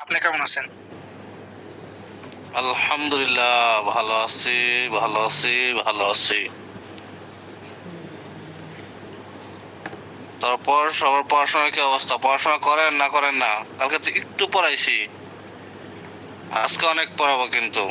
আপনি কেমন আছেন? আলহামদুলিল্লাহ, ভালো আছি, ভালো আছি, ভালো আছি। তারপর সবার পড়াশোনার কি অবস্থা? পড়াশোনা করেন না করেন না? কালকে তো একটু পড়াইছি, আজকে অনেক পড়াবো কিন্তু।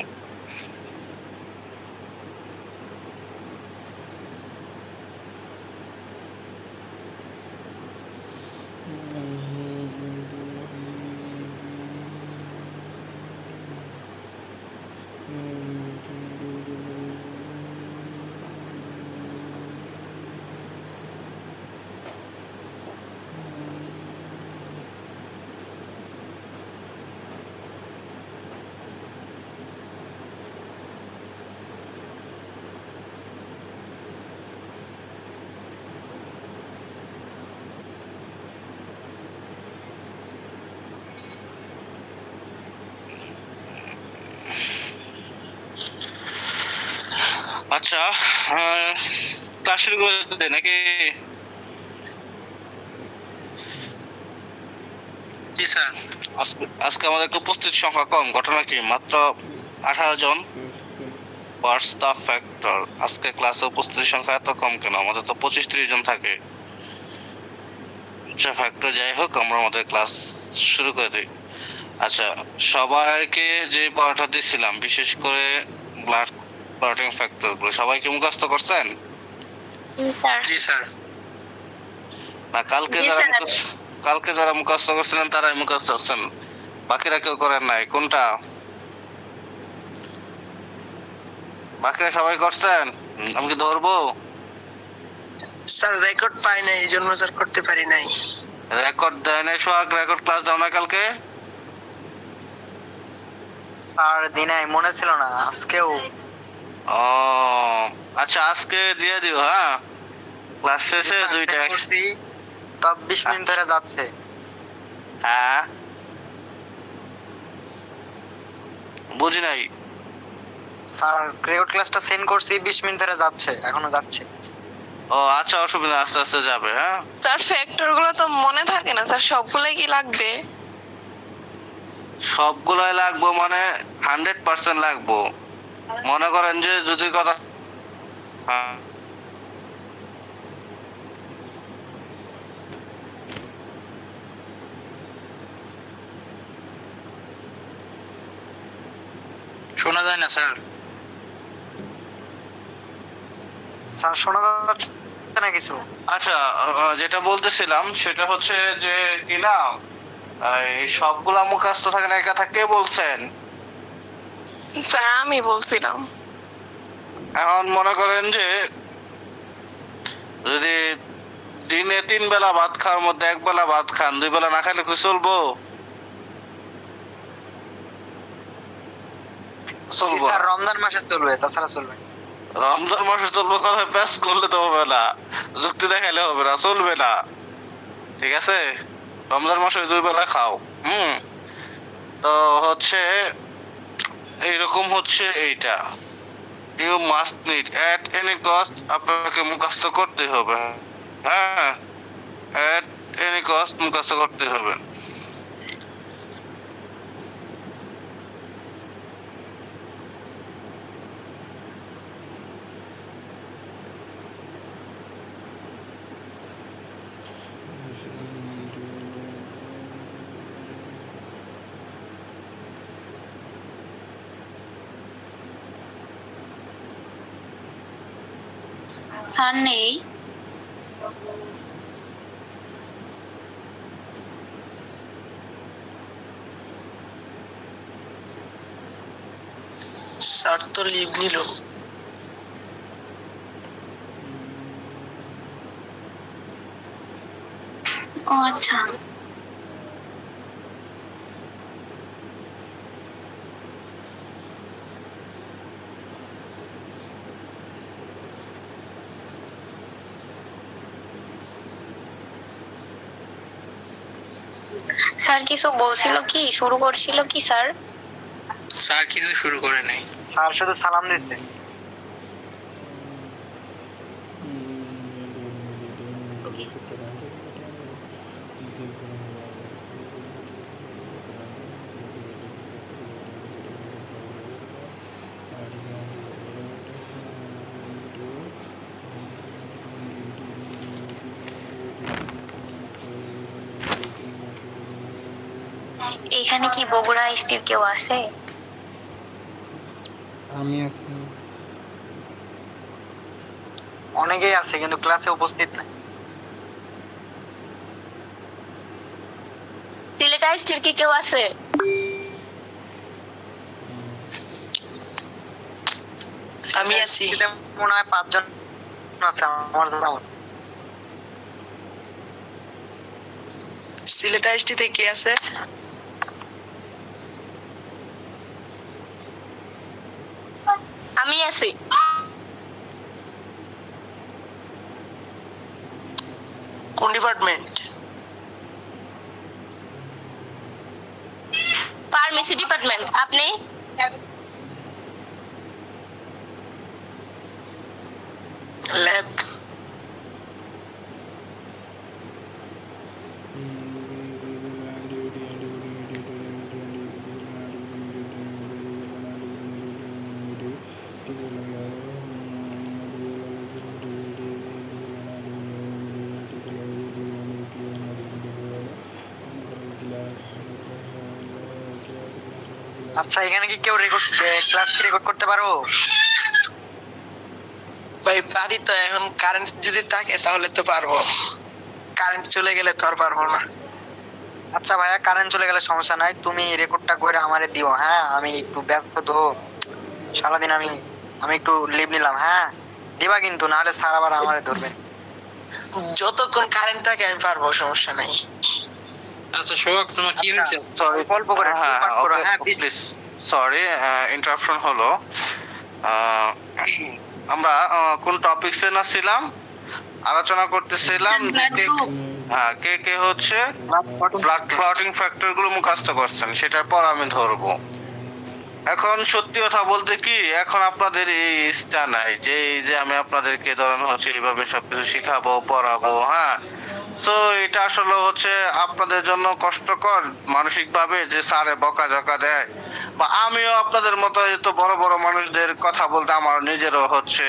আচ্ছা, ক্লাস শুরু করে দেয় নাকি? জি স্যার। আজকে আমাদের উপস্থিত সংখ্যা কম, ঘটনা কি? মাত্র 18 জন। What's the factor? আজকে ক্লাসে উপস্থিতির সংখ্যা এত কম কেন? আমাদের তো 25-30 জন থাকে। আচ্ছা, ফ্যাক্টর যাই হোক, আমরা আমাদের ক্লাস শুরু করে দিই। আচ্ছা, সবাইকে যে পড়াটা দিছিলাম, বিশেষ করে ব্লাড ক্লটিং ফ্যাক্টর গুলো সবাই কি মুখস্থ করছেন? জি স্যার। না, কালকে যারা মুখস্থ করছিলেন তারাই মুখস্থ করছেন, বাকিরা কেউ করেন নাই। কোনটা? বাকিরা সবাই করছেন? আমি কি ধরবো? স্যার রেকর্ড পাই নাই, এই জন্য স্যার করতে পারি নাই। রেকর্ড দেয় নাই সোহাগ? রেকর্ড ক্লাস দাও না কালকে? আর দিনে মনে ছিল না, আজকেও। ও আচ্ছা, আজকে দিয়ে দিও। হ্যাঁ, ক্লাস শেষে দুইটা তব 20 মিনিট ধরে যাচ্ছে। হ্যাঁ, বুঝি নাই। স্যার রেকর্ড ক্লাসটা সেন্ড করছি, 20 মিনিট ধরে যাচ্ছে, এখনো যাচ্ছে। ও আচ্ছা, অসুবিধা, আস্তে আস্তে যাবে। হ্যাঁ স্যার ফ্যাক্টর গুলো তো মনে থাকে না স্যার, সবগুলাই কি লাগবে? সবগুলাই লাগবো মানে 100% লাগবো। মনে করেন যে যদি কথা হ্যাঁ, শোনা যায় না স্যার। স্যার শোনা যাচ্ছে না কিছু? আচ্ছা, যেটা বলতেছিলাম সেটা হচ্ছে যে কিনা এই সবগুলা মুখস্থ থাকে না এই কথা কে বলছেন? স্যার আমি বলছিলাম। এখন মনে করেন যে যদি দিনে 3 বেলা ভাত খাওয়ার মধ্যে 1 বেলা ভাত খান, 2 বেলা না খাইলে কি চলবো? চলবো স্যার না। রমজান মাসে চলবে, তাছাড়া চলবে না। রমজান মাসে চলবে কথা প্যাস করলে তো হবে না, যুক্তি দেখাইলে হবে না, চলবে না। ঠিক আছে, রমজান মাসে 2 বেলা খাও। তো হচ্ছে এইরকম হচ্ছে এইটা। You must need at any cost, আপনাকে মুখস্থ করতে হবে। হ্যাঁ, এট এনি কস্ট মুখস্থ করতে হবে। স্যার নেই। স্যার তো লিভ নিল। ও আচ্ছা। স্যার কিছু বলছিল কি, শুরু করছিল কি স্যার? স্যার কিছু শুরু করে নাই। স্যার শুধু সালাম দিচ্ছে। এইখানে কি বগুড়া স্টির কেউ আছে? আমি আছি। অনেকেই আছে কিন্তু ক্লাসে উপস্থিত নাই। সিলেট আইস্টির কি কেউ আছে? আমি আছি। এটা মনে হয় 5 জন আছে আমার জানা মতে। সিলেট আইসটিতে কে আছে? আমি আছি। কোন ডিপার্টমেন্ট? Pharmacy department. আপনি? ল্যাব। আচ্ছা, এখানে কি কেউ ক্লাস রেকর্ড করতে পারো? ভাই পারি তো, এখন কারেন্ট যদি থাকে তাহলে তো পারবো, কারেন্ট চলে গেলে তো আর পারবো না। আচ্ছা ভাইয়া, কারেন্ট চলে গেলে সমস্যা নাই, তুমি রেকর্ডটা করে আমারে দিও। হ্যাঁ, আমি একটু ব্যস্ত তো, সারাদিন আমি আমি একটু লিভ নিলাম। হ্যাঁ, দিবা কিন্তু, নাহলে স্যার আবার আমারে ধরবেন। যতক্ষণ কারেন্ট থাকে আমি পারবো, সমস্যা নাই। আচ্ছা সোহাগ, তোমার কি হয়েছে? সরি, গল্প করে হ্যাঁ পাঠ করো। হ্যাঁ, প্লিজ। সরি, ইন্টারাপশন হলো। আহ, আমরা কোন টপিকসে না ছিলাম, আলোচনা করতেছিলাম যে হ্যাঁ, কে কে হচ্ছে ব্লাড ক্লটিং ফ্যাক্টর গুলো মুখস্থ করছেন, সেটার পর আমি ধরবো। এখন সত্যি কথা বলতে কি, এখন আপনাদের এই ইচ্ছা নাই যে এই যে আমি আপনাদেরকে ধরেন হচ্ছে এইভাবে সবকিছু শিখাবো, পড়াবো। হ্যাঁ, তো এটা আসলে হচ্ছে আপনাদের জন্য কষ্টকর মানসিক ভাবে, যে স্যারে বকাঝকা দেয়, বা আমিও আপনাদের মতো এত বড় বড় মানুষদের কথা বলতে আমার নিজেরও হচ্ছে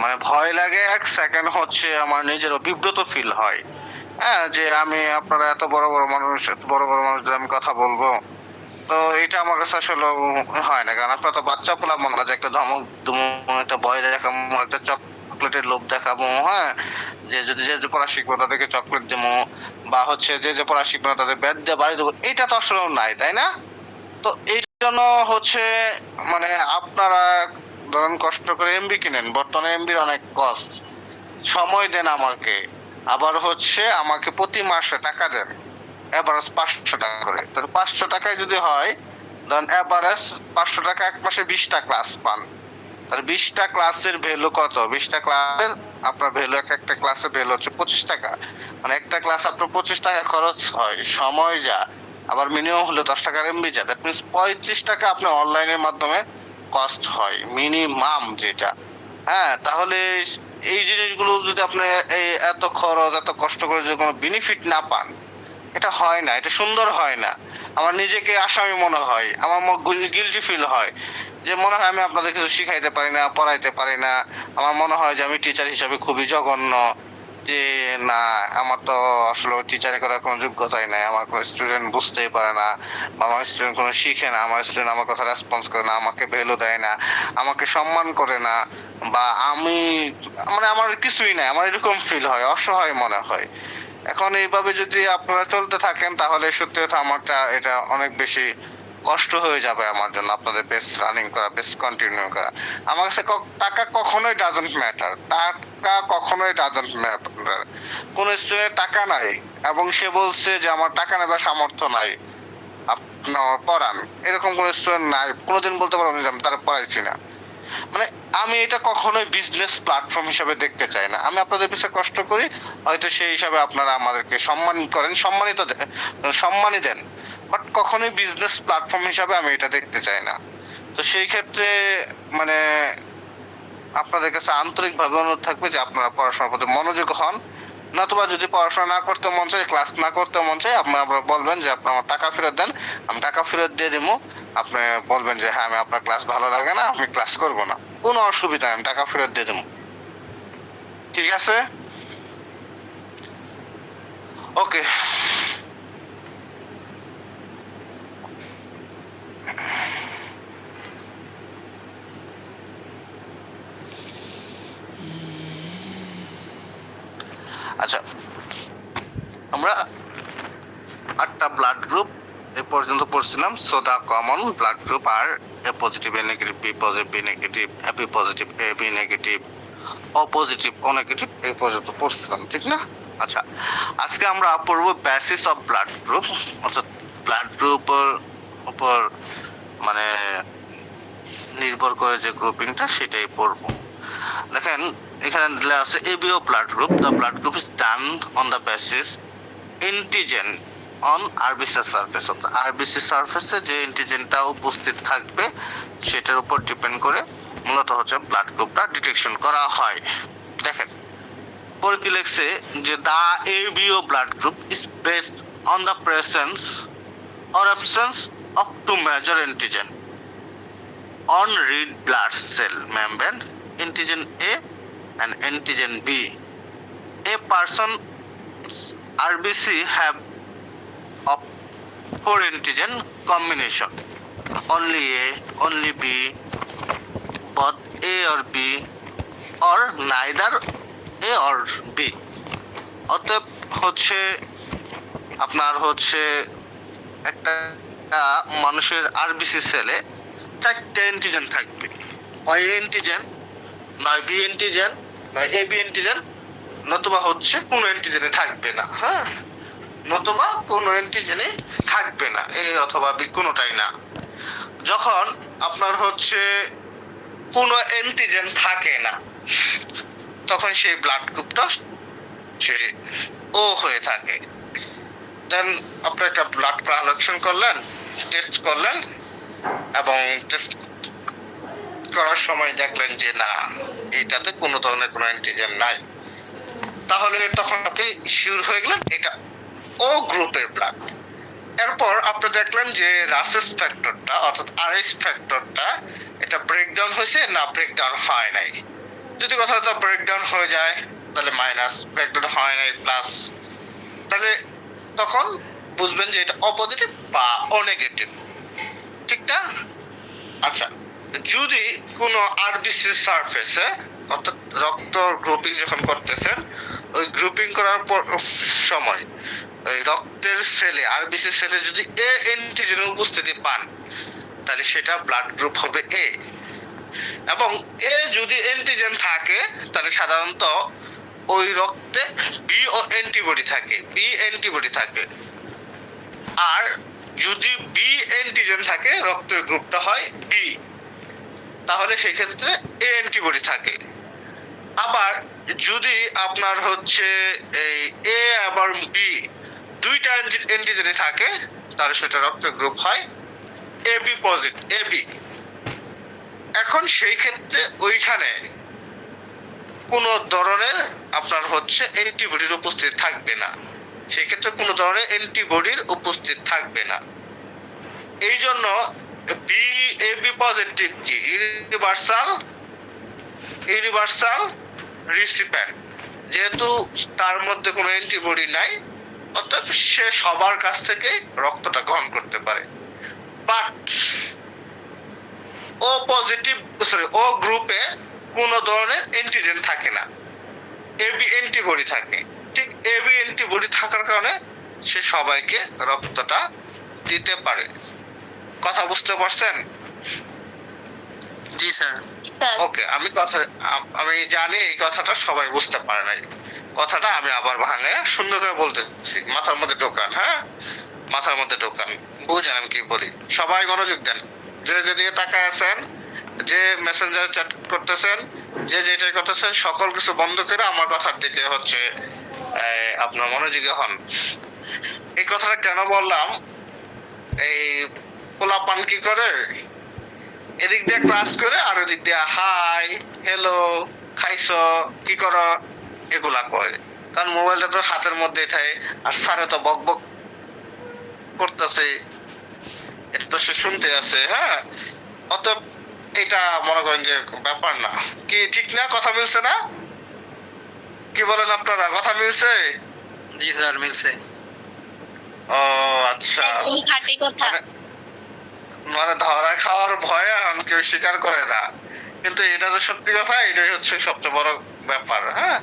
মানে ভয় লাগে। এক সেকেন্ড হচ্ছে আমার নিজেরও বিব্রত ফিল হয়। হ্যাঁ, যে আমি আপনারা এত বড় বড় মানুষ, এত বড় বড় মানুষদের আমি কথা বলবো, তো এটা আমার কাছে আসলে হয় না। কারণ আপনারা তো বাচ্চা পোলা মনে হয় যে একটা ধমক দুমো, একটা ভয় দেখাবো, একটা চকলেটের লোভ দেখাবো। হ্যাঁ, যে যদি যে পড়া শিখবো তাদেরকে চকলেট দেবো, বা হচ্ছে যে পড়া শিখবো না তাদের ব্যাট দিয়ে বাড়ি দেবো, এটা তো আসলে নাই, তাই না? তো এই জন্য হচ্ছে মানে আপনারা ধরেন কষ্ট করে এমবি কিনেন, বর্তমানে এমবির অনেক কস্ট, সময় দেন আমাকে, আবার হচ্ছে আমাকে প্রতি মাসে টাকা দেন, এভারেজ 500 টাকা করে। তাহলে 500 টাকায় যদি হয়, ধরেন এভারেজ 500 টাকা, এক মাসে 20টা ক্লাস পান। তাহলে 20টা ক্লাসের ভ্যালু কত? 20টা ক্লাসের আপনার ভ্যালু, একটা ক্লাসের ভ্যালু হচ্ছে 25 টাকা। মানে একটা ক্লাস আপনার 25 টাকা খরচ হয়, সময় যা, আবার মিনিমাম হলো 10 টাকার এমবি যা, দ্যাট মিনস 35 টাকা আপনার অনলাইনের মাধ্যমে কস্ট হয় মিনিমাম যেটা। হ্যাঁ, তাহলে এই জিনিসগুলো যদি আপনি এই এত খরচ, এত কষ্ট করে যদি কোনো বেনিফিট না পান, এটা হয় না, এটা সুন্দর হয় না। আমার নিজেকে আসামি মনে হয়, আমার গিল্টি ফিল হয়, যে মনে হয় আমি আপনাদের কিছু শিখাইতে পারি না, পড়াইতে পারি না। আমার মনে হয় যে আমি টিচার হিসাবে খুবই জঘন্য, যে না, আমার তো আসলে টিচারে করার কোনো যোগ্যতাই নাই, আমার কোনো স্টুডেন্ট বুঝতেই পারে না, বা আমার স্টুডেন্ট কোনো শিখে না, আমার স্টুডেন্ট আমার কথা রেসপন্স করে না, আমাকে ভ্যালু দেয় না, আমাকে সম্মান করে না, বা আমি মানে আমার কিছুই নাই, আমার এরকম ফিল হয়, অসহায় মনে হয়। এখন এইভাবে যদি আপনারা চলতে থাকেন, তাহলে সত্যি কথা আমারটা এটা অনেক বেশি কষ্ট হয়ে যাবে আমার জন্য, আপনাদের বেস রানিং করা, বেস কন্টিনিউ করা। আমার কাছে টাকা কখনোই ডাজন্ট ম্যাটার, টাকা কখনোই ডাজন্ট ম্যাটার। কোন স্টুডেন্টের টাকা নাই এবং সে বলছে যে আমার টাকা নেবার সামর্থ্য নাই, আপনি আমার পড়ান, এরকম কোন স্টুডেন্ট নাই, কোনোদিন বলতে পারবো না যে আমি তারা পড়াইছি না। মানে আমি এটা কখনোই বিজনেস প্ল্যাটফর্ম হিসেবে দেখতে চাই না। আমি আপনাদের পিছনে কষ্ট করি, হয়তো সেই হিসাবে আপনারা আমাদেরকে সম্মান করেন, সম্মানই দেন, বাট কখনোই বিজনেস প্ল্যাটফর্ম হিসাবে আমি এটা দেখতে চাই না। তো সেই ক্ষেত্রে মানে আপনাদের কাছে আন্তরিকভাবে অনুরোধ থাকবে যে আপনারা পড়াশোনার প্রতি মনোযোগ হন, নতুবা যদি পড়াশোনা না করতে মন চায়, ক্লাস না করতে মন চায়, আপনারা বলবেন যে আপনি আমার টাকা ফেরত দেন, আমি টাকা ফেরত দিয়ে দিব। আপনি বলবেন যে হ্যাঁ, আমি আপনার ক্লাস ভালো লাগে না, আমি ক্লাস করব না, কোনো অসুবিধা নেই, আমি টাকা ফেরত দিয়ে দেবো। ঠিক আছে, ওকে। আচ্ছা, আমরা 8টা ব্লাড গ্রুপ এ পর্যন্ত পড়ছিলাম। So the common blood group are A positive, A negative, B positive, B negative, B positive, A B negative, O positive, O negative, এই পর্যন্ত পড়ছিলাম, ঠিক না? আচ্ছা, আজকে আমরা পড়বো বেসিস অফ ব্লাড গ্রুপ, অর্থাৎ ব্লাড গ্রুপের উপর মানে নির্ভর করে যে গ্রুপিংটা সেটাই পড়বো। দেখেন এখানে দেওয়া আছে ABO blood group. The blood group is done on the basis antigen on RBC surface, অর্থাৎ আরবিসি সারফেসে যে এন্টিজেনটা উপস্থিত থাকবে সেটার উপর ডিপেন্ড করে মূলত হচ্ছে ব্লাড গ্রুপটা ডিটেকশন করা হয়। দেখেন পরে কি লিখছে যে the ABO blood group is based on the presence or absence of two major antigen on red blood cell membrane, antigen A and antigen B. A person's RBC have of 4 antigen combination, only A, only B, both A or B, or neither A or B. অতএব হচ্ছে আপনার হচ্ছে একটা মানুষের RBC সেলে 4টে antigen থাকবে, হয় antigen, নয় বি অ্যান্টিজেন, নয় এ বি অ্যান্টিজেন, নতুবা হচ্ছে কোনো অ্যান্টিজেনে থাকবে না। হ্যাঁ, নতুবা কোনো অ্যান্টিজেনে থাকবে না, এ অথবা বি কোনোটাই না। যখন আপনার হচ্ছে কোনো অ্যান্টিজেন থাকে না তখন সেই ব্লাড গ্রুপটা সে ও হয়ে থাকে। দেন আপনি একটা ব্লাড কালেকশন করলেন, টেস্ট করলেন, এবং টেস্ট করার সময় দেখলেন যে না, এটাতে কোনো ধরনের কোনো অ্যান্টিজেন নাই, তাহলে তখন আপনি শিওর হয়ে গেলেন এটা ও গ্রুপের ব্লাড। এরপর আপনি দেখলেন যে রাসেস ফ্যাক্টরটা অর্থাৎ আরএস ফ্যাক্টরটা এটা ব্রেকডাউন হয়েছে না ব্রেকডাউন হয় নাই। যদি কথাটা ব্রেকডাউন হয়ে যায় তাহলে মাইনাস, ব্রেকডাউন হয় নাই প্লাস, তাহলে তখন বুঝবেন যে এটা ও পজিটিভ বা ও নেগেটিভ, ঠিক না? আচ্ছা, যদি কোনো আরবিসি সারফেসে অর্থাৎ রক্ত গ্রুপিং যখন করতেছেন, ওই গ্রুপিং করার পর সময় ওই রক্তের সেলে আরবিসি সেলে যদি এ অ্যান্টিজেনের উপস্থিতি পান তাহলে সেটা ব্লাড গ্রুপ হবে এ, এবং এ যদি অ্যান্টিজেন থাকে তাহলে সাধারণত ওই রক্তে বি ও অ্যান্টিবডি থাকে, বি অ্যান্টিবডি থাকে। আর যদি বি অ্যান্টিজেন থাকে রক্তের গ্রুপটা হয় বি, তাহলে সেই ক্ষেত্রে এ অ্যান্টিবডি থাকে। আবার যদি আপনার হচ্ছে এই এ আবার বি দুইটা অ্যান্টিজেনে থাকে তাহলে সেটা রক্তের গ্রুপ হয় A B positive, A B. এখন সেই ক্ষেত্রে ওইখানে কোনো ধরনের আপনার হচ্ছে অ্যান্টিবডির উপস্থিতি থাকবে না, সেই ক্ষেত্রে কোনো ধরনের অ্যান্টিবডির উপস্থিত থাকবে না। এই জন্য বি এ বি পজিটিভ কি ইউনিভার্সাল রিসিপিয়েন্ট, যেহেতু তার মধ্যে কোনো অ্যান্টিবডি নাই অর্থাৎ সে সবার কাছ থেকে রক্তটা গ্রহণ করতে পারে। বাট ও পজিটিভ ও গ্রুপে কোনো ধরনের অ্যান্টিজেন থাকে না, এবি অ্যান্টিবডি থাকে। ঠিক এবি অ্যান্টিবডি থাকার কারণে সে সবাইকে রক্তটা দিতে পারে। কথা বুঝতে পারছেন? জি স্যার। স্যার ওকে, আমি জানি এই কথাটা সবাই বুঝতে পারে নাই, কথাটা আমি আবার ভাঙে সুন্দর করে বলতেছি, মাথার মধ্যে ঢোকান। হ্যাঁ, মাথার মধ্যে ঢোকান, বুঝেন আমি কি বলি। সবাই মনোযোগ দেন, যে যেদিকে তাকায় আছেন, যে মেসেঞ্জারে চ্যাট করতেছেন, যে যেটাই করতেছেন, সকল কিছু বন্ধ করে আমার কথার দিকে হচ্ছে আপনার মনোযোগী হন। এই কথাটা কেন বললাম, এই পোলাপান কি করে এদিক দিয়ে ক্লাস করে আর ওদিক দিয়ে হাই হ্যালো খাইছো কি করো এগুলা করে, কারণ মোবাইলটা তো হাতের মধ্যেই থাকে আর স্যারে তো বক বক করতেছে, এটা তো সে শুনতে আছে। হ্যাঁ, অতএব এটা মনে করেন যে ব্যাপার না, কি ঠিক না? কথা মিলছে না? কি বলেন আপনারা, কথা মিলছে? জি স্যার, মিলছে। ও আচ্ছা, একদম খাঁটি কথা। মানে ধরা খাওয়ার ভয়ে এখন কেউ স্বীকার করে না, কিন্তু এটা যে সত্যি কথা, এটাই হচ্ছে সবচেয়ে বড় ব্যাপার। হ্যাঁ,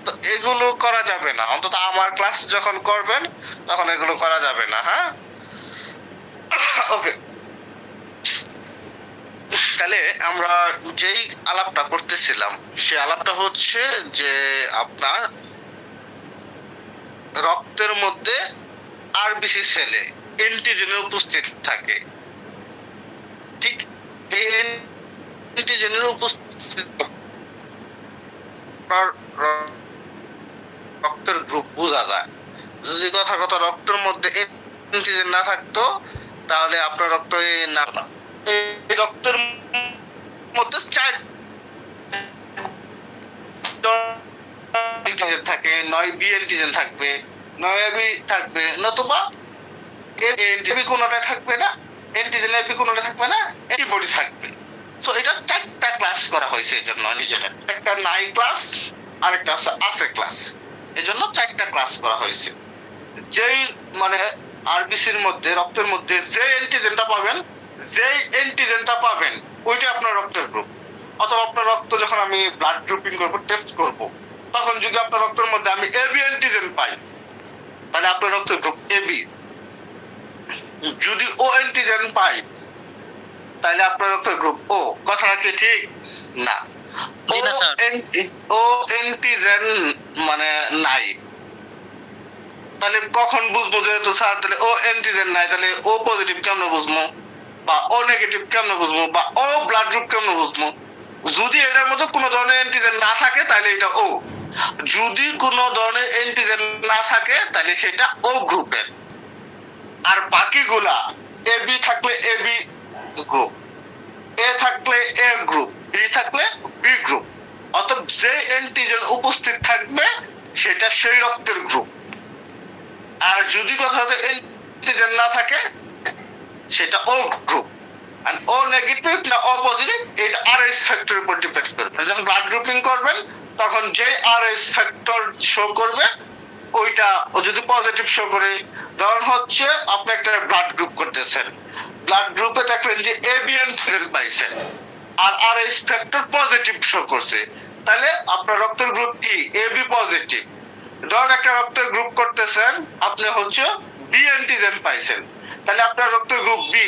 তো এগুলো করা যাবে না, অন্তত আমার ক্লাস যখন করবেন তখন এগুলো করা যাবে না। হ্যাঁ, ওকে। তাহলে আমরা যেই আলাপটা করতেছিলাম সে আলাপটা হচ্ছে যে আপনার রক্তের মধ্যে আরবিসি সেলে অ্যান্টিজেনের উপস্থিত থাকে। ঠিক এই অ্যান্টিজেনের উপস্থিত রক্তের গ্রুপ বোঝা যায়। যদি কথা কথা রক্তের মধ্যে অ্যান্টিজেন না থাকতো তাহলে আপনার রক্ত না, এই রক্তের মধ্যে অ্যান্টিজেন থাকে, নয় বি অ্যান্টিজেন থাকবে, নয় এবি থাকবে, নতুবা এনটিবি কোনোটা থাকবে না, অ্যান্টিজেন এবি কোনোটা থাকবে না, অ্যান্টিবডি থাকবে। সো এটা 4টা ক্লাস করা হয়েছে, এজন্য নিজেদের একটা নাই ক্লাস, আরেকটা আছে ক্লাস, এজন্য 4টা ক্লাস করা হয়েছে। যেই মানে আরবিসির মধ্যে রক্তের মধ্যে যে অ্যান্টিজেনটা পাবেন, যেই অ্যান্টিজেনটা পাবেন ওইটা আপনার রক্তের গ্রুপ। অথবা আপনার রক্ত যখন আমি ব্লাড গ্রুপিং করব, টেস্ট করব, তখন যদি আপনার রক্তের মধ্যে আমি এবি অ্যান্টিজেন পাই তাহলে আপনার রক্তের গ্রুপ এবি। যদি ও অ্যান্টিজেন পাই তাহলে আপনার রক্তের গ্রুপ ও। কথাটা কি ঠিক? না, জি না স্যার। ও অ্যান্টিজেন মানে নাই, তাহলে কখন বুঝবো যেহেতু স্যার তাহলে ও অ্যান্টিজেন নাই, তাহলে ও পজিটিভ কেমনে বুঝবো, বা ও নেগেটিভ কেমনে বুঝবো, বা ও ব্লাড গ্রুপ কেমনে বুঝবো? যদি এটার মধ্যে কোনো ধরনের অ্যান্টিজেন না থাকে তাহলে এটা ও, যদি কোনো ধরনের অ্যান্টিজেন না থাকে তাহলে সেটা ও গ্রুপের। আর বাকিগুলা এবি থাকলে এবি গ্রুপ, এ থাকলে এ গ্রুপ, বি থাকলে বি গ্রুপ। অর্থাৎ যে অ্যান্টিজেন উপস্থিত থাকবে সেটা সেই রক্তের গ্রুপ। আর যদি কোথাও অ্যান্টিজেন না থাকে সেটা ও গ্রুপ। আর ও নেগেটিভ না ও পজিটিভ এটা আরএস ফ্যাক্টরের উপর ডিপেন্ড করবে। যখন ব্লাড গ্রুপিং করবেন তখন যে আরএস ফ্যাক্টর শো করবে ওইটা, ও যদি পজিটিভ শো করে, ধরুন হচ্ছে আপনি একটা ব্লাড গ্রুপ করতেছেন, ব্লাড গ্রুপে দেখলেন যে এবি অ্যান্টিজেন পাইছেন আর আরএস ফ্যাক্টর পজিটিভ শো করছে, তাহলে আপনার রক্তের গ্রুপ কি? AB positive. ধরুন একটা রক্তের গ্রুপ করতেছেন, আপনি হচ্ছে বি অ্যান্টিজেন পাইছেন, তাহলে আপনার রক্তের গ্রুপ বি।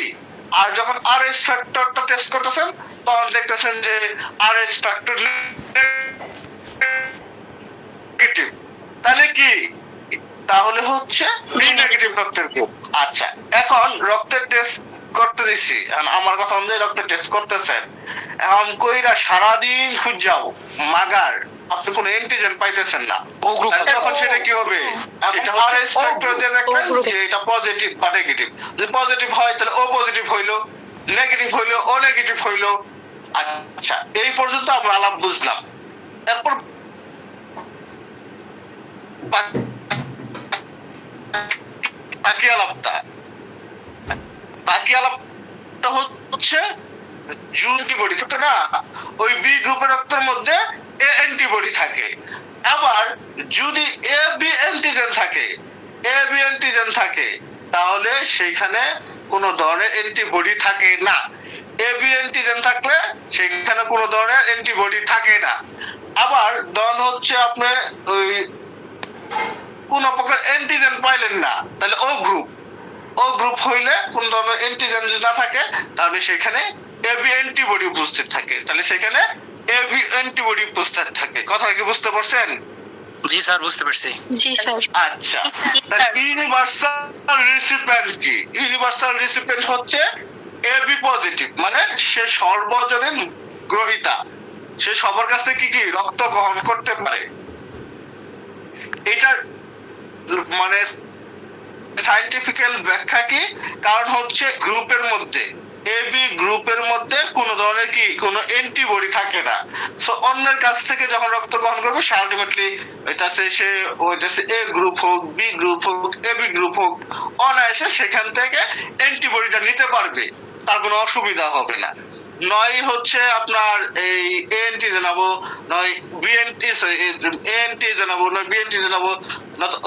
আর যখন আরএস ফ্যাক্টরটা টেস্ট করতেছেন তখন দেখতেছেন যে আরএস ফ্যাক্টর নেগেটিভ, তাহলে কি? তাহলে হচ্ছে বি নেগেটিভ রক্তের গ্রুপ। আচ্ছা, এখন রক্তের টেস্ট করতে দিছি, আমার কথা অনুযায়ী রক্তের টেস্ট করতেছেন, এখন কইরা সারাদিন খুঁজ যাও মাগার, আপনি কোনো অ্যান্টিজেন পাইতেছেন না, ও গ্রুপ। তখন সেটা কি হবে? সেটা আরএস ফ্যাক্টর দিয়ে দেখবেন যে এটা পজিটিভ বা নেগেটিভ। যদি পজিটিভ হয় তাহলে ও পজিটিভ হইলো, নেগেটিভ হইলো ও নেগেটিভ হইলো। আচ্ছা, এই পর্যন্ত আমরা আলাপ বুঝলাম। এরপর বাকি আলাপটা হচ্ছে অ্যান্টিবডি থাকে না, ওই বি গ্রুপের রক্তের মধ্যে এ অ্যান্টিবডি থাকে। আবার যদি এ বি অ্যান্টিজেন থাকে তাহলে সেইখানে কোনো ধরনের অ্যান্টিবডি থাকে না। এ বি অ্যান্টিজেন থাকলে সেইখানে কোনো ধরনের অ্যান্টিবডি থাকে না। আবার ধরুন হচ্ছে আপনি ওই কোন প্রকার অ্যান্টিজেন পাইলেন না, তাহলে ও গ্রুপ হইলে কোন ধরনের অ্যান্টিজেন যদি না থাকে তাহলে সেখানে এবি অ্যান্টিবডি উপস্থিত থাকে, তাহলে সেখানে এবি অ্যান্টিবডি উপস্থিত থাকে। কথা কি বুঝতে পারছেন? জি স্যার, বুঝতে পারছি। জি স্যার। আচ্ছা, তাহলে ইউনিভার্সাল রিসিপিয়েন্ট কি? ইউনিভার্সাল রিসিপিয়েন্ট হচ্ছে এবি পজিটিভ, মানে সে সর্বজনীন গ্রহীতা, সে সবার কাছ থেকে কি রক্ত গ্রহণ করতে পারে। এটার মানে সায়েন্টিফিক্যাল ব্যাখ্যা কি? কারণ হচ্ছে গ্রুপের মধ্যে এবি গ্রুপের মধ্যে কোনো ধরনের কি কোনো অ্যান্টিবডি থাকে না। সো অন্যের কাছ থেকে যখন রক্ত গ্রহণ করবে সে আলটিমেটলি এটাছে সে ওইটাছে এ গ্রুপ হোক, বি গ্রুপ হোক, এবি গ্রুপ হোক, অনায়াসে সেখান থেকে অ্যান্টিবডিটা নিতে পারবে, তার কোনো অসুবিধা হবে না। নয় হচ্ছে আপনার এই এএনটি জানাবো, নয় বিএনটি এএনটি জানাবো, নয় বিএনটি জানাবো,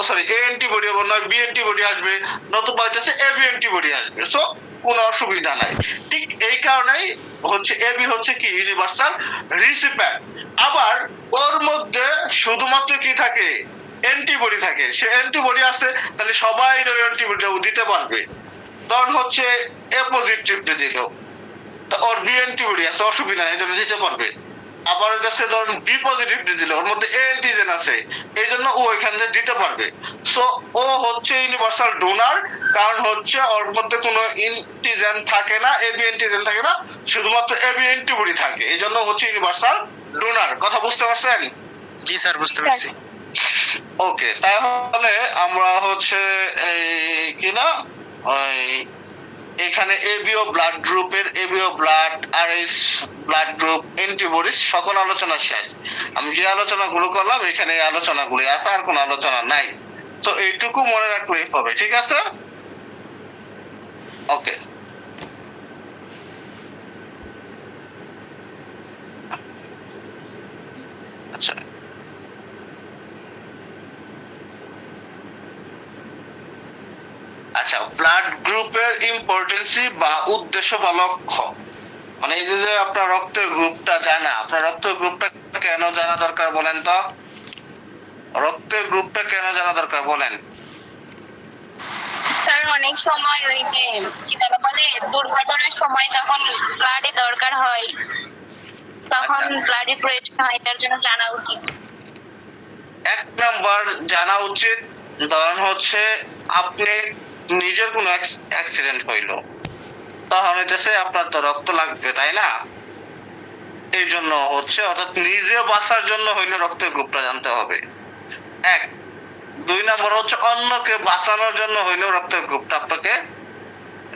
সরি এএনটি বডি হবে, নয় বিএনটি বডি আসবে, নতুবা হচ্ছে এবি অ্যান্টিবডি আসবে। সো কোনো অসুবিধা নাই। ঠিক এই কারণেই হচ্ছে এবি হচ্ছে কি ইউনিভার্সাল রিসিপিয়েন্ট। আবার ওর মধ্যে শুধুমাত্র কি থাকে, অ্যান্টিবডি থাকে। সে অ্যান্টিবডি আছে, তাহলে সবাই ওই অ্যান্টিবডিটা দিতে পারবে। ধরুন হচ্ছে এ পজিটিভ দিল, তো ওর বি অ্যান্টিবডি আছে, অসুবিধা নেই, এই জন্য দিতে পারবে। আবার ওর কাছে ধরুন বি পজিটিভ দিল, ওর মধ্যে এ অ্যান্টিজেন আছে, এই জন্য ও এখানে দিতে পারবে। সো ও হচ্ছে ইউনিভার্সাল ডোনার, কারণ হচ্ছে ওর মধ্যে কোনো অ্যান্টিজেন থাকে না, এবি অ্যান্টিজেন থাকে না, শুধুমাত্র এবি অ্যান্টিবডি থাকে, এই জন্য হচ্ছে ইউনিভার্সাল ডোনার। কথা বুঝতে পারছেন? জি স্যার বুঝতে পারছি। ওকে, তাহলে আমরা হচ্ছে এই কি না ওই এখানে এবিও ব্লাড গ্রুপের এবিও ব্লাড আর এইচ ব্লাড গ্রুপ অ্যান্টিবডিজ সকল আলোচনা শেষ। আমি যে আলোচনাগুলো করলাম এখানে এই আলোচনাগুলি আছে, আর কোনো আলোচনা নাই। তো এইটুকু মনে রাখলেই হবে, ঠিক আছে? ওকে, আচ্ছা, আচ্ছা, ব্লাড গ্রুপের ইম্পর্টেন্সি বা উদ্দেশ্য বা লক্ষ্য। মানে এই যে আপনার রক্তের গ্রুপটা জানা, আপনার রক্তের গ্রুপটা কেন জানা দরকার বলেন তো? রক্তের গ্রুপটা কেন জানা দরকার বলেন? স্যার অনেক সময় ওই যে কি যেন বলে দুর্ঘটনার সময় তখন ব্লাডে দরকার হয়, তখন আচ্ছা। ব্লাডের প্রয়োজন হয়, তার জন্য জানা উচিত। এক নাম্বার জানা উচিত, ধরুন হচ্ছে আপনি নিজের কোনো অ্যাক্সিডেন্ট হইলো, তখন হইতেছে আপনার তো রক্ত লাগবে, তাই না? এই জন্য হচ্ছে অর্থাৎ নিজে বাঁচার জন্য হইলে রক্তের গ্রুপটা জানতে হবে, এক। দুই নম্বর হচ্ছে অন্যকে বাঁচানোর জন্য হইলেও রক্তের গ্রুপটা আপনাকে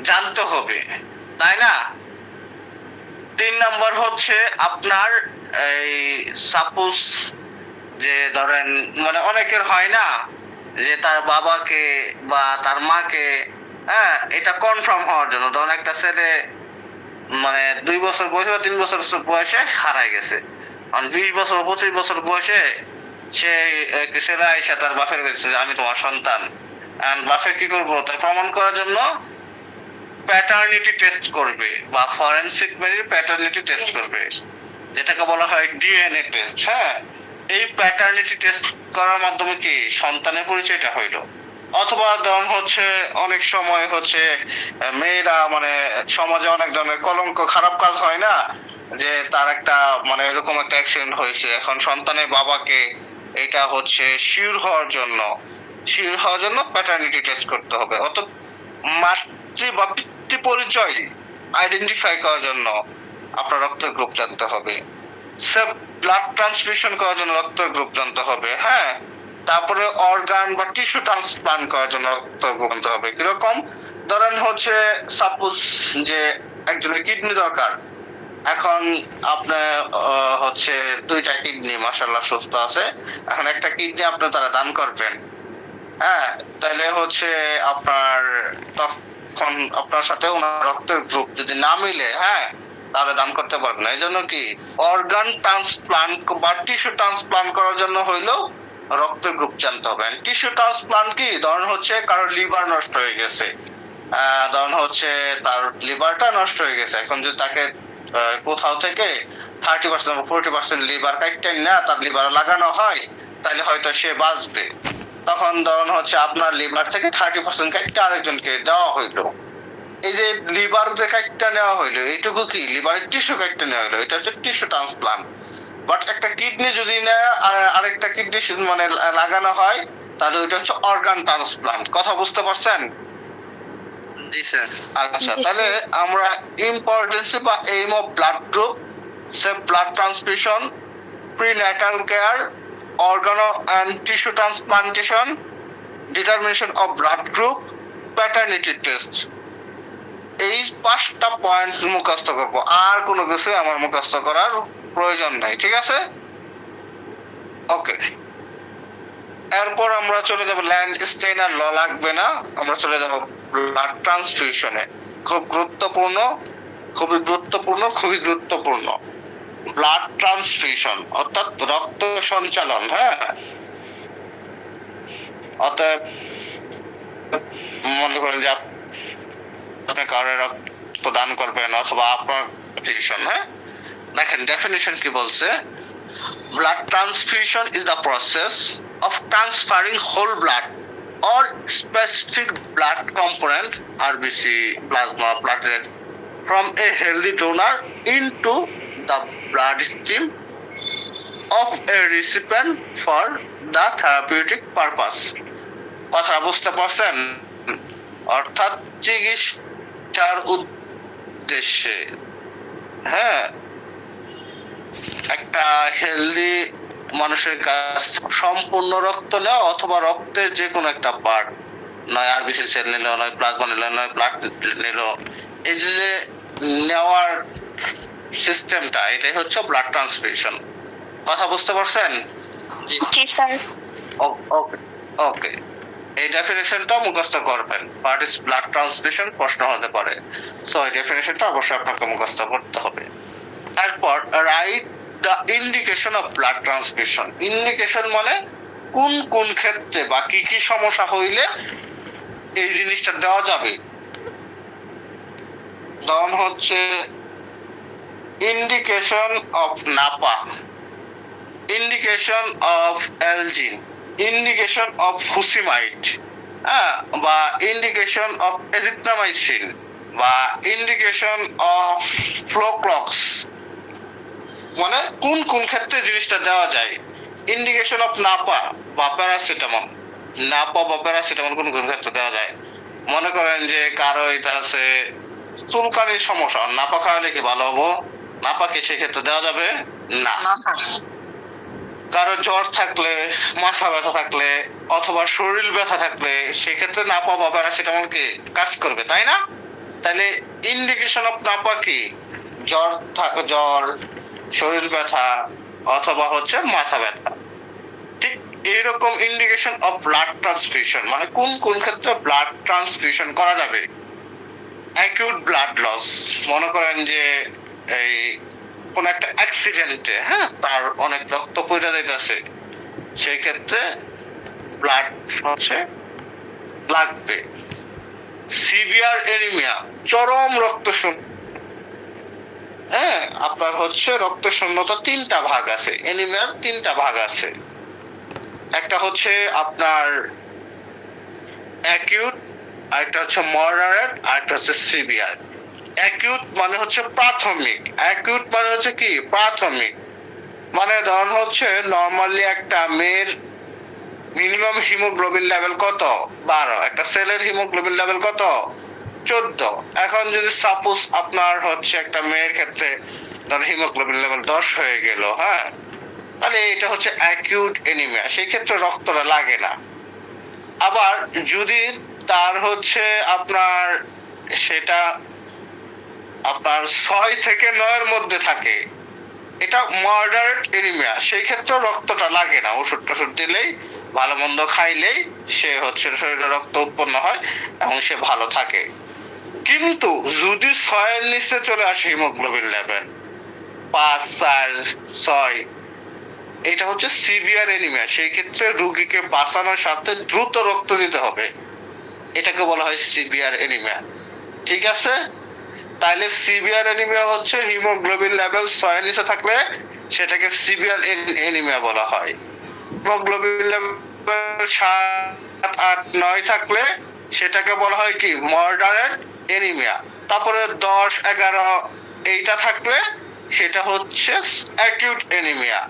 জানতে হবে, তাই না? তিন নম্বর হচ্ছে আপনার এই সাপোজ যে ধরেন মানে অনেকের হয় না যে তার বাবাকে বা তার মাকে, হ্যাঁ, এটা কনফার্ম হওয়ার জন্য, ধরেন একটা ছেলে মানে 2 বছর বয়সে বা 3 বছর বয়সে হারায় গেছে, 20 বছর 25 বছর বয়সে সে ছেলে আইসা তার বাপের কাছে যে আমি তোমার সন্তান, বাপে কি করবো তাই প্রমাণ করার জন্য প্যাটার্নিটি টেস্ট করবে বা ফরেনসিক প্যাটার্নিটি টেস্ট করবে, যেটাকে বলা হয় ডিএনএ টেস্ট। হ্যাঁ, এই প্যাটার্নিটি টেস্ট করার মাধ্যমে কি সন্তানের পরিচয়টা হইলো। অথবা ধরুন হচ্ছে অনেক সময় হচ্ছে মেয়েরা মানে সমাজে অনেক ধরনের কলঙ্ক খারাপ কাজ হয় না, যে তার একটা মানে এরকম একটা অ্যাক্সিডেন্ট হয়েছে, এখন সন্তানের বাবাকে এটা হচ্ছে শিওর হওয়ার জন্য প্যাটার্নিটি টেস্ট করতে হবে। অর্থাৎ মাতৃ বা পিতৃ পরিচয় আইডেন্টিফাই করার জন্য আপনার রক্তের গ্রুপ জানতে হবে। সব ব্লাড ট্রান্সফিউশন করার জন্য রক্তের গ্রুপ জানতে হবে। হ্যাঁ, তারপরে অর্গান বা টিস্যু ট্রান্সপ্লান্ট করার জন্য রক্তের গ্রুপ জানতে হবে। কিরকম? ধরেন হচ্ছে সাপোজ যে একজনের কিডনি দরকার, এখন আপনার হচ্ছে 2টা কিডনি মাশাআল্লাহ সুস্থ আছে, এখন একটা কিডনি আপনি তারা দান করবেন। হ্যাঁ, তাহলে হচ্ছে আপনার তখন আপনার সাথে ওনার রক্তের গ্রুপ যদি না মিলে, হ্যাঁ, তাহলে দান করতে পারবেন না। এই জন্য কি অর্গান ট্রান্সপ্লান্ট বা টিস্যু ট্রান্সপ্লান্ট করার জন্য হইলেও রক্তের গ্রুপ জানতে হবে। টিস্যু ট্রান্সপ্লান্ট কি, ধরুন হচ্ছে কারোর লিভার নষ্ট হয়ে গেছে, ধরুন হচ্ছে তার লিভারটা নষ্ট হয়ে গেছে, এখন যদি তাকে কোথাও থেকে 30% বা 40% লিভার কাটতে না তার লিভার লাগানো হয়, তাহলে হয়তো সে বাঁচবে। তখন ধরুন হচ্ছে আপনার লিভার থেকে 30% কাটতে আরেকজনকে দেওয়া হইলো। এই যে লিভার যে কাটটা নেওয়া হইলো, এইটুকু কি লিভারের টিস্যু কাটটা নেওয়া হইলো, এটা হচ্ছে টিস্যু ট্রান্সপ্লান্ট। বাট একটা কিডনি যদি না আরেকটা কিডনি মানে লাগানো হয়, তাহলে ওইটা হচ্ছে অর্গান ট্রান্সপ্লান্ট। কথা বুঝতে পারছেন? জি স্যার। আচ্ছা, তাহলে আমরা ইম্পর্টেন্স বা aim of blood group, safe blood transfusion, prenatal care, organ and tissue transplantation, determination of blood group, paternity test, এই 5টা পয়েন্ট মুখস্থ করব, আর কোনো কিছু আমার মুখস্থ করার প্রয়োজন নাই। ঠিক আছে? ওকে, এরপর আমরা চলে যাব ল্যান্ড স্টেইনার ল লাগবে না, আমরা চলে যাব ব্লাড ট্রান্সফিউশনে। খুবই গুরুত্বপূর্ণ ব্লাড ট্রান্সফিউশন অর্থাৎ রক্ত সঞ্চালন। হ্যাঁ, অতএব মনে করেন যে আপনি কারো রক্ত দান করবেন অথবা আপনার ডিসিশন। হ্যাঁ, দেখেন ডেফিনিশন কি বলছে। Blood transfusion is the process of transferring whole blood or specific blood component RBC, plasma, platelet from a healthy donor into the bloodstream of a recipient for the therapeutic purpose. কথা বুঝতে পারছেন? অর্থাৎ চিকিৎসার উদ্দেশ্যে, হ্যাঁ, একটা হেলদি মানুষের কাছ সম্পূর্ণ রক্ত নেওয়া অথবা রক্তের যে কোনো একটা পার্ট, নয় আরবিসি সেল নিল, নয় প্লাজমা নিল, নয় ব্লাড নিল, এই যে নেওয়ার সিস্টেমটা, এটাই হচ্ছে ব্লাড ট্রান্সফিউশন। কথা বুঝতে পারছেন? জি জি স্যার। ওকে ওকে, এই ডেফিনেশনটা মুখস্থ করবেন। হোয়াট ইজ ব্লাড ট্রান্সফিউশন প্রশ্ন হতে পারে, সো এই ডেফিনেশনটা অবশ্যই আপনাকে মুখস্থ করতে হবে। তারপর write the indication of blood transfusion. Indication মানে কোন কোন ক্ষেত্রে বা কি কি সমস্যা হইলে এই জিনিসটা দেওয়া যাবে। যেমন হচ্ছে indication of Napa, indication of Algin, indication of frusemide, হ্যাঁ, বা ইন্ডিকেশন অফ এজিথ্রোমাইসিন, বা ইন্ডিকেশন অফ ফ্লোক্লক্স। মানে কোন কোন ক্ষেত্রে জিনিসটা দেওয়া যায়। ইন্ডিকেশন অফ নাপা বা প্যারাসিটামল, নাপা বা প্যারাসিটামল কোন কোন ক্ষেত্রে দেওয়া যায়। মনে করেন যে কারো এটা আছে চুলকানির সমস্যা, নাপা খাওয়ালে কি ভালো হবো? নাপা কি সেক্ষেত্রে দেওয়া যাবে না। না স্যার। কারো জ্বর থাকলে, মাথা ব্যথা থাকলে অথবা শরীর ব্যথা থাকলে সেক্ষেত্রে নাপা বা প্যারাসিটামল কি কাজ করবে, তাই না? তাহলে ইন্ডিকেশন অফ নাপা কি? জ্বর, শরীর ব্যথা অথবা হচ্ছে মাথা ব্যথা। ঠিক এইরকম ইন্ডিকেশন অফ ব্লাড ট্রান্সফিউশন মানে কোন কোন ক্ষেত্রে ব্লাড ট্রান্সফিউশন করা যাবে। অ্যাকিউট ব্লাড লস, মনে করেন যে এই কোন একটা অ্যাক্সিডেন্টে, হ্যাঁ, তার অনেক রক্ত পড়ে যাইতেছে, সেই ক্ষেত্রে ব্লাড হচ্ছে লাগবে। সিভিয়ার এনিমিয়া, চরম রক্ত শূন্যতা, হ্যাঁ, আপনার হচ্ছে রক্ত শূন্যতা তিনটা ভাগ আছে, এনিমিয়ার তিনটা ভাগ আছে। একটা হচ্ছে আপনার অ্যাকিউট, আরেকটা হচ্ছে মডারেট, আরেকটা হচ্ছে সিভিয়ার। অ্যাকিউট মানে হচ্ছে প্রাথমিক, অ্যাকিউট মানে হচ্ছে কি প্রাথমিক, মানে ধরুন হচ্ছে নর্মালি একটা মেয়ের মিনিমাম হিমোগ্লোবিন লেভেল কত? 12। একটা সেলের হিমোগ্লোবিন লেভেল কত? 14। এখন যদি সাপোজ আপনার হচ্ছে একটা মেয়ের ক্ষেত্রে ধর হিমোগ্লোবিন লেভেল 10 হয়ে গেল, হ্যাঁ, তাহলে এটা হচ্ছে অ্যাকিউট এনিমিয়া, সেই ক্ষেত্রে রক্তটা লাগে না। আবার যদি তার হচ্ছে আপনার সেটা আপনার 6 থেকে 9 মধ্যে থাকে, এটা মডারেট এনিমিয়া, সেই ক্ষেত্রে রক্তটা লাগে না, ওষুধ টষুধ দিলেই, ভালো মন্দ খাইলেই সে হচ্ছে শরীরে রক্ত উৎপন্ন হয় এবং সে ভালো থাকে। কিন্তু যদি 6 নিচে চলে আসে হিমোগ্লোবিন লেভেল 5, 4, 6, এটা হচ্ছে সিভিয়ার এনিমিয়া, সেই ক্ষেত্রে রোগীকে বাঁচানোর সাথে দ্রুত রক্ত দিতে হবে, এটাকে বলা হয় সিভিয়ার এনিমিয়া। ঠিক আছে, তাহলে সিভিয়ার এনিমিয়া হচ্ছে হিমোগ্লোবিন লেভেল 6 নিচে থাকলে সেটাকে সিভিয়ার এনিমিয়া বলা হয়। হিমোগ্লোবিন লেভেল 7, 8, 9 থাকলে সেটাকে বলা হয় কি মডারেট এনিমিয়া। তারপরে 10, 11 এইটা থাকলে সেটা হচ্ছে অ্যাকিউট এনিমিয়া।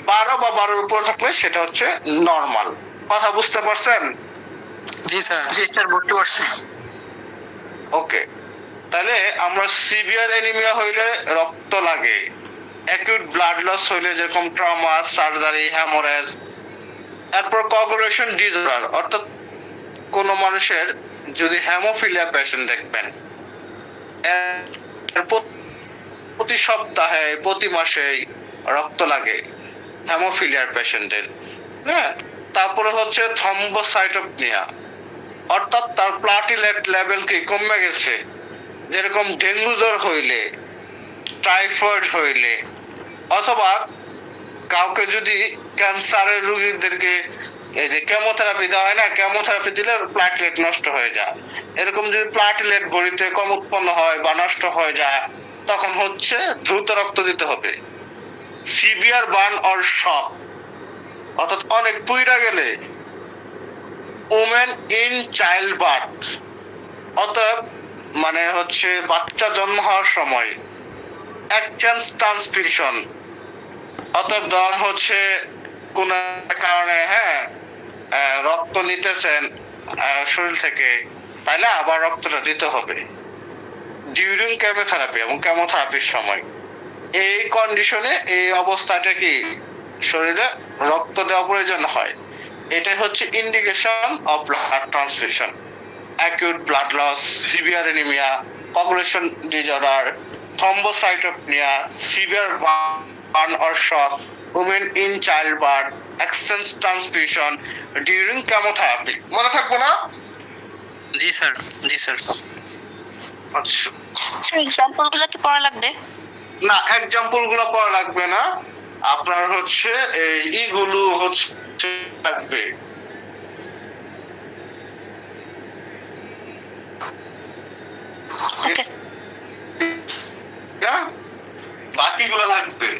12 বা 12-এর উপর থাকলে সেটা হচ্ছে নরমাল। কথা বুঝতে পারছেন? জি স্যার। জি স্যার, বুঝতে পারছি। ওকে, তাহলে আমরা সিভিয়ার এনিমিয়া হইলে রক্ত লাগে, অ্যাকিউট ব্লাড লস হইলে যেরকম ট্রমা, সার্জারি, হ্যামোরেজ। এরপর কোয়াগুলেশন ডিসঅর্ডার, অর্থাৎ কোন মানুষের যদি হেমোফিলিয়া পেশেন্ট দেখবেন, প্রতি সপ্তাহে প্রতি মাসেই রক্ত লাগে হেমোফিলিয়ার পেশেন্টের, হ্যাঁ। তারপরে হচ্ছে থ্রম্বোসাইটোপেনিয়া, অর্থাৎ তার প্লাটিলেট লেভেল কি কমে গেছে, যেরকম ডেঙ্গু জ্বর হইলে, টাইফয়েড হইলে, অথবা কাউকে যদি ক্যান্সারের রোগীদেরকে এই যে কেমোথেরাপি দেওয়া হয় না, কেমোথেরাপি দিলে প্লাটলেট নষ্ট হয়ে যায়। এরকম যদি প্লাটলেট বডিতে কম উৎপন্ন হয় বা নষ্ট হয়ে যায়, তখন হচ্ছে দ্রুত রক্ত দিতে হবে। সিভিয়ার বার্ন অর শক, অর্থাৎ অনেক পুইরা গেলে, ওমেন ইন চাইল্ড বার্থ, অতএব মানে হচ্ছে বাচ্চা জন্ম হওয়ার সময়, এক্সচেঞ্জ ট্রান্সফিউশন, অতএব ধর হচ্ছে কোন কারণে রক্ত নিতেছেন শরীর থেকে, তাই না, আবার রক্তটা দিতে হবে ডিউরিং কেমোথেরাপি এবং কেমোথেরাপির সময়। এই কন্ডিশনে এই অবস্থাটা কি শরীরে রক্ত দেওয়া প্রয়োজন হয়। এটাই হচ্ছে indication of blood transfusion. Acute blood loss, severe anaemia, coagulation disorder, thrombocytopenia, severe burn or shock, women in childbirth, exchange transfusion during chemotherapy। মনে থাকবো না? জি স্যার, জি স্যার। আচ্ছা, স্যার এক্সাম্পল গুলো কি পড়া লাগবে? না, এক্সাম্পল গুলো পড়া লাগবে না, আপনার হচ্ছে এই ইগুলো হচ্ছে লাগবে। ওকে বাকিগুলো লাগবে,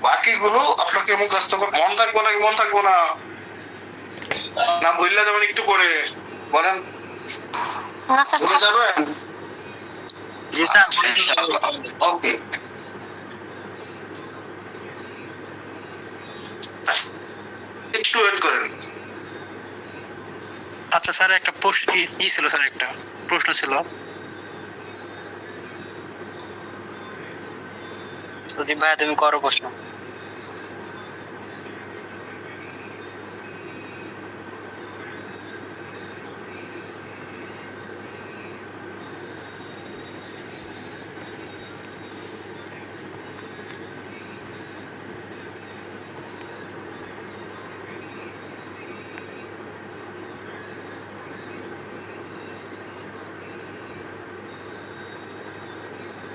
বাকিগুলো আপনাকে মুখস্থ করে মন থাকবো নাকি মন থাকবো না, না ভুললে যাবেন একটু করে বলেন, না স্যার ভুলে যাবেন? জি স্যার। ওকে, একটু ওয়েট করেন। আচ্ছা স্যার, একটা প্রশ্ন ছিল স্যার, একটা প্রশ্ন ছিল। সুদীপ ভাইয়া তুমি করো প্রশ্ন।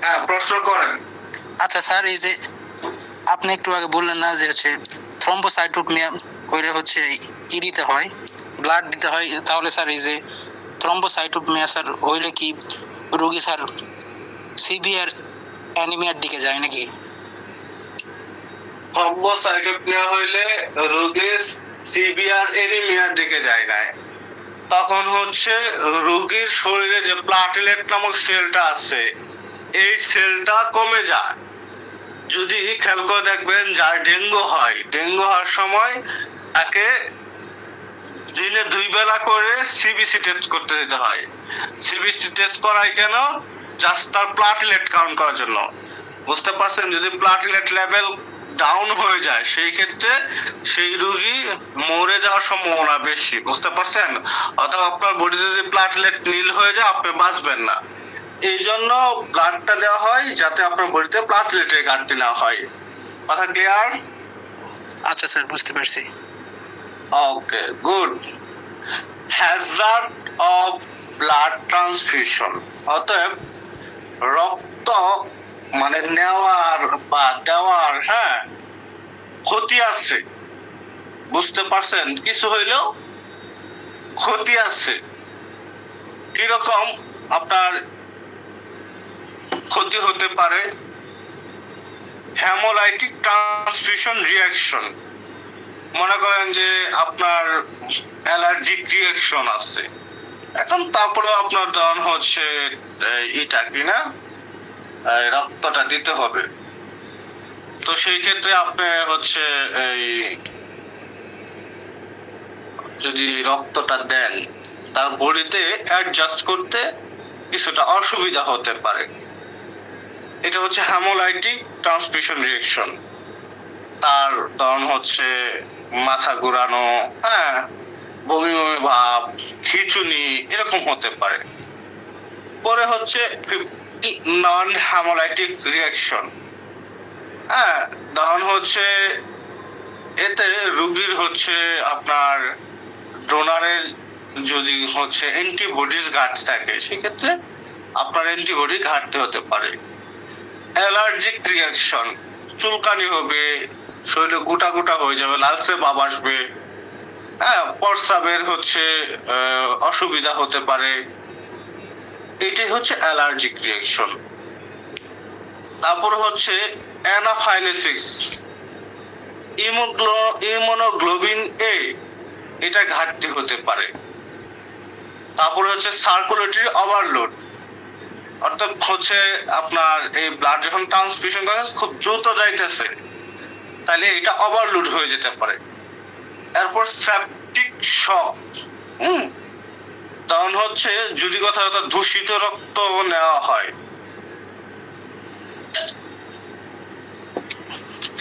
হ্যাঁ, প্রশ্ন করেন। আচ্ছা স্যার, এই যে আপনি একটু আগে বললেন না যে হচ্ছে থ্রম্বোসাইটোপেনিয়া হইলে হচ্ছে ই দিতে হয়, ব্লাড দিতে হয়, তাহলে স্যার এই যে থ্রম্বোসাইটোপেনিয়া স্যার হইলে কি রোগী স্যার সিভিয়ার অ্যানিমিয়ার দিকে যায় নাকি? থ্রম্বোসাইটোপেনিয়া হইলে রোগী সিভিয়ার অ্যানিমিয়ার দিকে যায় না, তখন হচ্ছে রোগীর শরীরে যে প্লাটেলেট নামক সেলটা আছে, এই সেলটা কমে যায়। যদি খেয়াল করে দেখবেন যার ডেঙ্গু হয়, ডেঙ্গু হওয়ার সময় তাকে দিনে 2 বেলা করে সিবিসি টেস্ট করতে দিতে হয়। সিবিসি টেস্ট করায় কেন? জাস্ট তার প্লাটেলেট কাউন্ট করার জন্য। বুঝতে পারছেন? যদি প্লাটেলেট লেভেল ডাউন হয়ে যায়, সেই ক্ষেত্রে সেই রোগী মরে যাওয়ার সম্ভাবনা বেশি। বুঝতে পারছেন? অথবা আপনার বডিতে যদি প্লাটেলেট নীল হয়ে যায়, আপনি বাঁচবেন না। এই জন্য ব্লাডটা দেওয়া হয় যাতে আপনার বডিতে প্লাটেলেটের ঘাটতি না হয়। কথা ক্লিয়ার? আচ্ছা স্যার, বুঝতে পারছি। Okay, good. Hazard of blood transfusion, অতএব রক্ত মানে নেওয়ার বা দেওয়ার ক্ষতি আছে। বুঝতে পারছেন? কিছু হইলেও ক্ষতি আছে। কিরকম আপনার ক্ষতি হতে পারে? হেমোলাইটিক ট্রান্সফিউশন রিঅ্যাকশন, মনে করেন যে আপনার অ্যালার্জিক রিঅ্যাকশন আছে, এখন তারপরে আপনার ধরুন হচ্ছে এটা কিনা রক্তটা দিতে হবে, তো সেই ক্ষেত্রে আপনি হচ্ছে এই যদি রক্তটা দেন, তার বডিতে অ্যাডজাস্ট করতে কিছুটা অসুবিধা হতে পারে। এটা হচ্ছে হেমোলাইটিক ট্রান্সফিউশন রিঅ্যাকশন। তার ধরুন হচ্ছে মাথা ঘোরানো, বমি বমি ভাব, খিঁচুনি এরকম হতে পারে। পরে হচ্ছে নন হেমোলাইটিক রিঅ্যাকশন। ধরুন হচ্ছে এতে রোগীর হচ্ছে আপনার ডোনারের যদি হচ্ছে অ্যান্টিবডিজ ঘাটতি থাকে, সেক্ষেত্রে আপনার অ্যান্টিবডি ঘাটতি হতে পারে। অ্যালার্জিক রিঅ্যাকশন, চুলকানি হবে, শরীরে গোটা গোটা হয়ে যাবে, লালচে ভাব আসবে, হ্যাঁ, প্রস্রাবের হচ্ছে অসুবিধা হতে পারে, এটাই হচ্ছে অ্যালার্জিক রিয়াকশন। তারপর হচ্ছে অ্যানাফাইলেসিস, ইমিউনোগ্লোবিন এ এটা ঘাটতি হতে পারে। তারপর হচ্ছে সার্কুলেটরি ওভারলোড, অর্থাৎ হচ্ছে আপনার এই ব্লাড যখন ট্রান্সফিউশন করে খুব দ্রুত যাইতেছে, তাহলে এটা ওভারলোড হয়ে যেতে পারে। এরপর সেপটিক শক, তখন হচ্ছে যদি কথা দূষিত রক্ত নেওয়া হয়,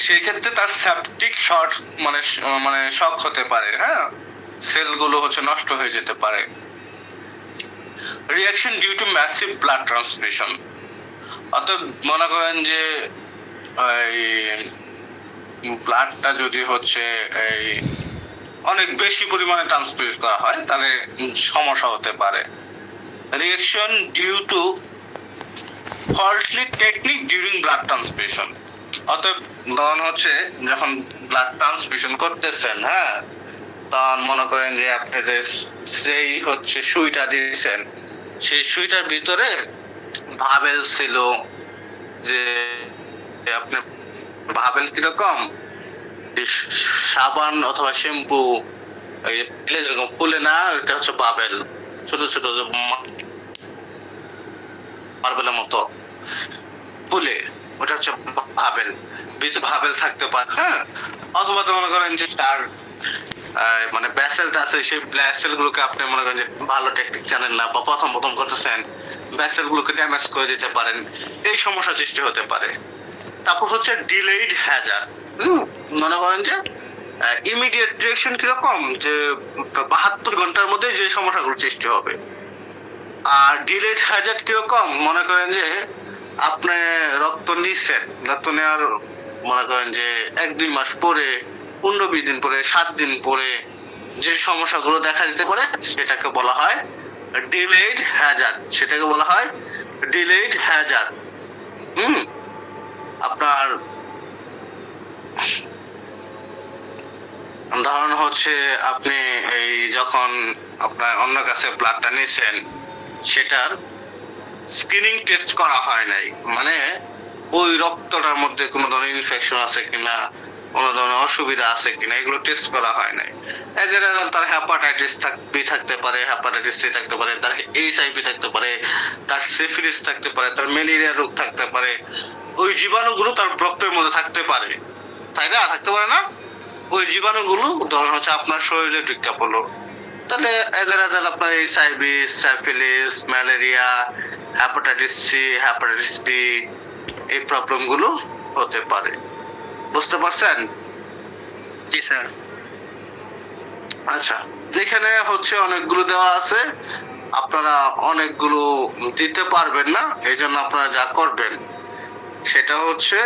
সেই ক্ষেত্রে তার সেপটিক শক মানে শক হতে পারে, হ্যাঁ, সেলগুলো হচ্ছে নষ্ট হয়ে যেতে পারে। Reaction due to massive blood transmission, অর্থাৎ মনে করেন যে এই ব্লাডটা যদি হচ্ছে এই অনেক বেশি পরিমাণে ট্রান্সফিউজ করা হয় তাহলে সমস্যা হতে পারে। Reaction due to faulty technique during blood transfusion, অর্থাৎ ধরুন হচ্ছে যখন ব্লাড ট্রান্সফিউশন করতেছেন, হ্যাঁ, তখন মনে করেন যে আপনি যে সেই হচ্ছে সুইটা দিয়েছেন, সেই সুইটার ভিতরে ভাবেল ছিল, যে আপনার ভাবেল কিরকম, সাবান অথবা শ্যাম্পু যেরকম ফুলে না, এটা হচ্ছে বাবেল, ছোট ছোট যে মার্বেলের মতো ফুলে, ওটা হচ্ছে ভাবেল, ভিতরে ভাবেল থাকতে পারে, হ্যাঁ। অথবা তো মনে করেন যে তার মানে ব্যাসেলটা আছে, সেই ব্যাসেল গুলোকে আপনি মনে করেন যে ভালো টেকনিক জানেন না বা প্রথম করতেছেন, ব্যাসেল গুলোকে ড্যামেজ করে দিতে পারেন, এই সমস্যা সৃষ্টি হতে পারে। তারপর হচ্ছে ডিলেইড হ্যাজার্ড, মনে করেন যে ইমিডিয়েট রিঅ্যাকশন কিরকম, যে 72 ঘন্টার মধ্যে যে সমস্যাগুলো সৃষ্টি হবে। আর ডিলেড হ্যাজার্ড কিরকম, মনে করেন যে আপনি রক্ত নিচ্ছেন, রক্ত নেওয়ার মনে করেন যে 1-2 মাস পরে, 15-20 দিন পরে, 7 দিন পরে যে সমস্যাগুলো দেখা দিতে পারে সেটাকে বলা হয় ডিলেড হ্যাজার্ড, সেটাকে বলা হয় ডিলেড হ্যাজার্ড। আপনার ধরুন হচ্ছে আপনি এই যখন আপনার অন্য কাছে ব্লাডটা নিয়েছেন, সেটার স্ক্রিনিং টেস্ট করা হয় নাই, মানে ওই রক্তটার মধ্যে কোনো ধরনের ইনফেকশন আছে কিনা, কোনো ধরনের অসুবিধা আছে কিনা, এগুলো টেস্ট করা হয় নাই। তার হ্যাপাটাইটিস থাকতে পারে, হ্যাপাটাইটিস সি থাকতে পারে, তার এইচআইভি থাকতে পারে, তার সিফিলিস থাকতে পারে, তার ম্যালেরিয়া রোগ থাকতে পারে, ওই জীবাণুগুলো তার রক্তের মধ্যে থাকতে পারে, তাই না? থাকতে পারে না? ওই জীবাণুগুলো ধরুন হচ্ছে আপনার শরীরে ঢুকে পড়লো, তাহলে আপনার HIV, syphilis, malaria, hepatitis C, hepatitis B, এই প্রবলেম গুলো হতে পারে। বুঝতে পারছেন? জি স্যার। আচ্ছা, এখানে হচ্ছে অনেকগুলো দেওয়া আছে, আপনারা অনেকগুলো দিতে পারবেন না, এই জন্য আপনারা যা করবেন সেটা হচ্ছে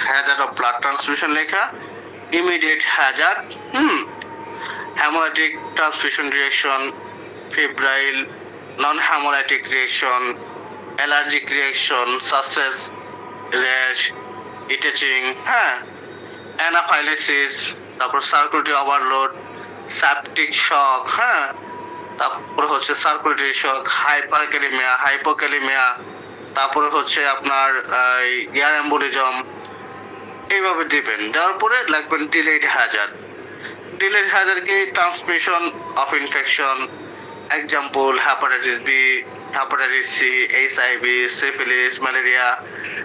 হ্যাজার্ড অফ ব্লাড ট্রান্সফিউশন লেখা, immediate hazard, haemolytic transfusion reaction, febrile non haemolytic reaction, allergic reaction such as rash, ইটেচিং, হ্যাঁ, অ্যানাফাইলেসিস, তারপর সার্কুলেটরি ওভারলোড, সেপটিক শক, হ্যাঁ, তারপর হচ্ছে সার্কুলেটরি শক, হাইপারক্যালেমিয়া, হাইপোক্যালেমিয়া, তারপরে হচ্ছে আপনার এয়ার এম্বোলিজম, এইভাবে দিবেন। দেওয়ার পরে লাগবেন ডিলেড হ্যাজার্ড। ডিলেড হ্যাজার্ড কি? Transmission of infection, example hepatitis B, hepatitis C, HIV, syphilis, malaria,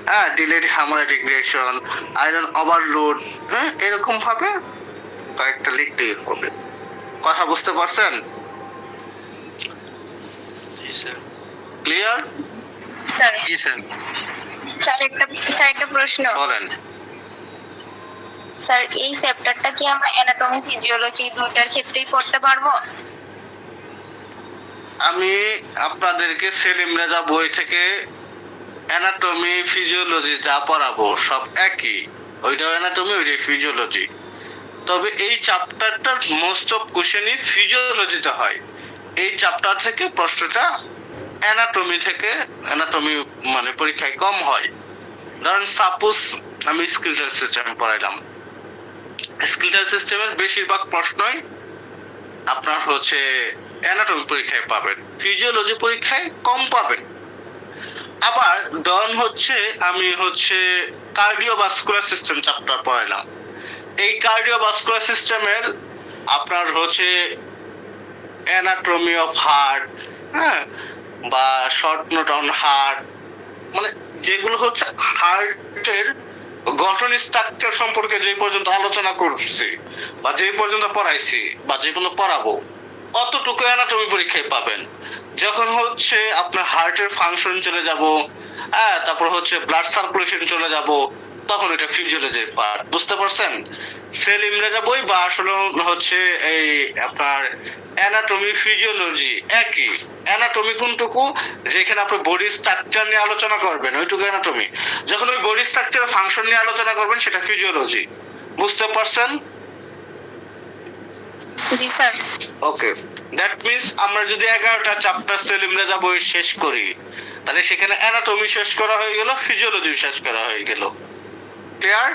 হ্যাঁ, delayed haemolytic reaction, iron overload, হ্যাঁ, এরকম ভাবে কয়েকটা লিখতেই হবে। কথা বুঝতে পারছেন? জি স্যার। ক্লিয়ার? স্যার জি স্যার। স্যার একটা প্রশ্ন। বলেন। স্যার এই চ্যাপ্টারটা কি আমরা অ্যানাটমি ফিজিওলজি দুইটার ক্ষেত্রেই পড়তে পারবো? আমি আপনাদেরকে সেলিম রেজা বই থেকে অ্যানাটমি ফিজিওলজি যা পড়াবো সব একই, ওইটাও অ্যানাটমি, ওইটাই ফিজিওলজি। তবে এই চ্যাপ্টারটার মোস্ট অফ কোশ্চেনই ফিজিওলজিতে হয়। এই চ্যাপ্টার থেকে প্রশ্নটা অ্যানাটমি মানে পরীক্ষায় কম হয়। ধরেন সাপোজ আমি স্কেলেটাল সিস্টেম পড়াইলাম, স্কেলেটাল সিস্টেমের বেশিরভাগ প্রশ্নই আপনার হচ্ছে অ্যানাটমি পরীক্ষায় পাবেন, ফিজিওলজি পরীক্ষায় কম পাবেন। আবার ডন হচ্ছে আমি হচ্ছে কার্ডিওভাস্কুলার সিস্টেম চ্যাপ্টার পড়াইলাম। এই কার্ডিওভাস্কুলার সিস্টেমের আপনার হচ্ছে অ্যানাটমি অফ হার্ট, হ্যাঁ, বা শর্ট নোট অন হার্ট, মানে যেগুলো হচ্ছে হার্টের গঠন স্ট্রাকচার সম্পর্কে যে পর্যন্ত আলোচনা করছি বা যে পর্যন্ত পড়াইছি বা যে পর্যন্ত পড়াবো অতটুকু অ্যানাটমি পরীক্ষায় পাবেন। যখন হচ্ছে আপনার হার্টের ফাংশন চলে যাব, হ্যাঁ, তারপর হচ্ছে ব্লাড সার্কুলেশন চলে যাব, তখন এটা ফিজিওলজির পার্ট, বুঝতে পারছেন? সেল ইমরেজা বই বা আসলে হচ্ছে এই আপনার অ্যানাটমি ফিজিওলজি একই। অ্যানাটমি কোনটুকু, যেখানে আপনি বডি স্ট্রাকচার নিয়ে আলোচনা করবেন ওইটুকু অ্যানাটমি, যখন ওই বডি স্ট্রাকচার ফাংশন নিয়ে আলোচনা করবেন সেটা ফিজিওলজি, বুঝতে পারছেন? জি স্যার। ওকে, দ্যাট মিন্স আমরা যদি 11টা চ্যাপ্টার সেল ইমরেজা বই শেষ করি, তাহলে সেখানে অ্যানাটমি শেষ করা হয়ে গেল, ফিজিওলজি শেষ করা হয়ে গেল। ক্লিয়ার?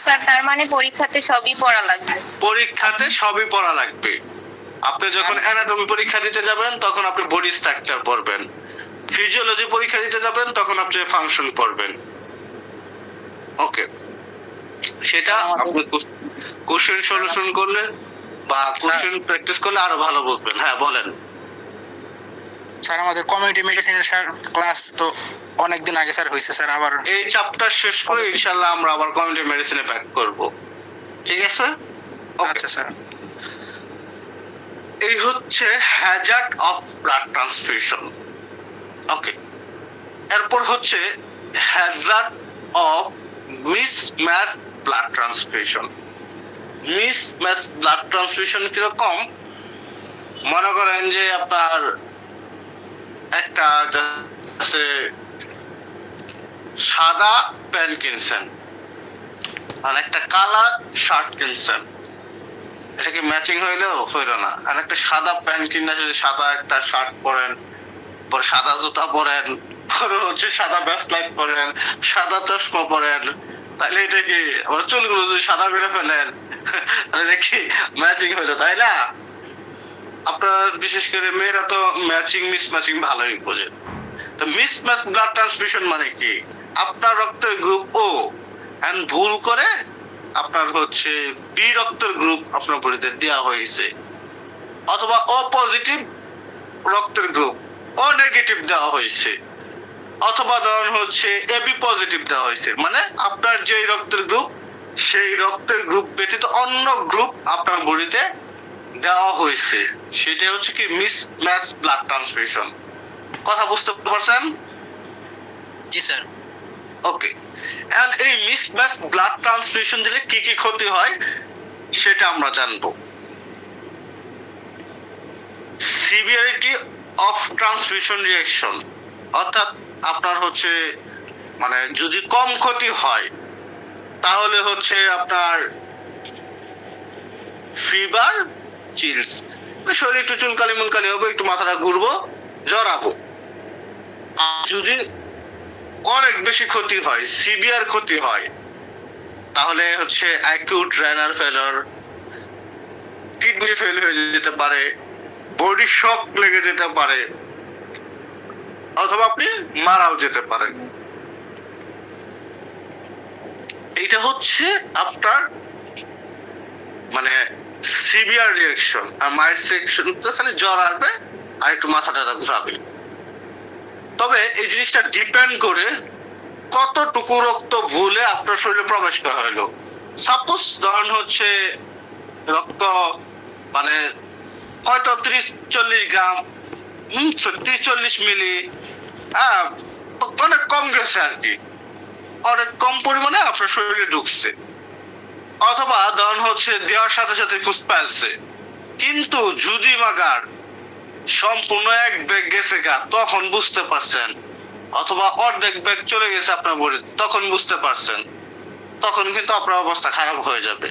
স্যার তার মানে পরীক্ষাতে সবই পড়া লাগবে? পরীক্ষাতে সবই পড়া লাগবে। আপনি যখন অ্যানাটমি পরীক্ষা দিতে যাবেন তখন আপনি বডি স্ট্রাকচার পড়বেন, ফিজিওলজি পরীক্ষা দিতে যাবেন তখন আপনি ফাংশন পড়বেন। ওকে, সেটা আপনি কোশ্চেন সলিউশন করলে বা কোশ্চেন প্র্যাকটিস করলে আরো ভালো বুঝবেন। হ্যাঁ বলেন। স্যার আমাদের কমিউনিটি মেডিসিনের স্যার ক্লাস তো অনেকদিন আগে স্যার হয়েছে স্যার, আবার এই চ্যাপ্টার শেষ করে ইনশাআল্লাহ আমরা আবার কমিউনিটি মেডিসিনে ব্যাক করব, ঠিক আছে? আচ্ছা স্যার। এই হচ্ছে হ্যাজার্ড অফ ব্লাড ট্রান্সফিউশন। ওকে, এরপর হচ্ছে hazard of mismatch blood transfusion. Mismatch blood transfusion কিরকম? মনে করেন যে আপনার একটা আছে সাদা প্যান্ট কিনছেন আর একটা কালা শার্ট কিনছেন, এটা কি ম্যাচিং হইলেও হইল না। আর একটা সাদা প্যান্ট কিনে যদি সাদা একটা শার্ট পরেন, পরে সাদা জুতা পরেন, পরে হচ্ছে সাদা ব্যাসলাইট পরেন, সাদা চশমা পরেন, তাহলে এটা কি আবার চুলগুলো যদি সাদা করে ফেলেন তাহলে কি ম্যাচিং হইলো, তাই না? আপনার বিশেষ করে মেয়েরা তো ম্যাচিং মিসম্যাচিং ভালোই বোঝে। তো মিসম্যাচ ব্লাড ট্রান্সফিউশন মানে কি? আপনার রক্তের গ্রুপ ও এন্ড ভুল করে আপনার হচ্ছে বি রক্তের গ্রুপ আপনার বডিতে দেওয়া হয়েছে, অথবা ও পজিটিভ রক্তের গ্রুপ ও নেগেটিভ দেওয়া হয়েছে, অথবা ধরুন হচ্ছে এবি পজিটিভ দেওয়া হয়েছে, মানে আপনার যে রক্তের গ্রুপ সেই রক্তের গ্রুপ ব্যতীত অন্য গ্রুপ আপনার বডিতে দেওয়া হয়েছে, সেটা হচ্ছে কি মিসম্যাচ ব্লাড ট্রান্সফিউশন। কথা বুঝতে পারছেন? জি স্যার। ওকে, এন্ড এই মিসম্যাচ ব্লাড ট্রান্সফিউশন দিলে কি কি ক্ষতি হয় সেটা আমরা জানবো। সিভিয়ারিটি অফ ট্রান্সফিউশন রিঅ্যাকশন, অর্থাৎ আপনার হচ্ছে মানে যদি কম ক্ষতি হয় তাহলে হচ্ছে আপনার ফিভার, চিলস, শরীর একটু চুলকালি মুলকালি হবে, একটু মাথাটা ঘুরবো, জড়াবো। আর যদি অনেক বেশি ক্ষতি হয়, সিভিয়ার ক্ষতি হয়, তাহলে হচ্ছে acute renal failure, kidney fail হয়ে যেতে পারে, বডি শক লেগে যেতে পারে, অথবা আপনি মারাও যেতে পারেন। এইটা হচ্ছে আপনার মানে সিভিয়ার রিঅ্যাকশন। আর মাইল্ড সেকশন তো খালি জ্বর আসবে আর একটু মাথাটা ঘুরাবে। তবে এই জিনিসটা ডিপেন্ড করে কতটুকু রক্ত ভুলে আপনার শরীরে প্রবেশ করা হলো। সাপোজ ধরুন হচ্ছে রক্ত মানে হয়তো 30-40 গ্রাম, 30-40 মিলি, হ্যাঁ, অনেক কম গেছে আর কি, অনেক কম পরিমাণে আপনার শরীরে ঢুকছে, অথবা ধরুন হচ্ছে দেওয়ার সাথে সাথে খুঁজ পাইছে, কিন্তু যদি মাগার সম্পূর্ণ এক ব্যাগ গেছে গা তখন বুঝতে পারছেন, অথবা অর্ধেক ব্যাগ চলে গেছে আপনার বডি তখন বুঝতে পারছেন, তখন কিন্তু আপনার অবস্থা খারাপ হয়ে যাবে।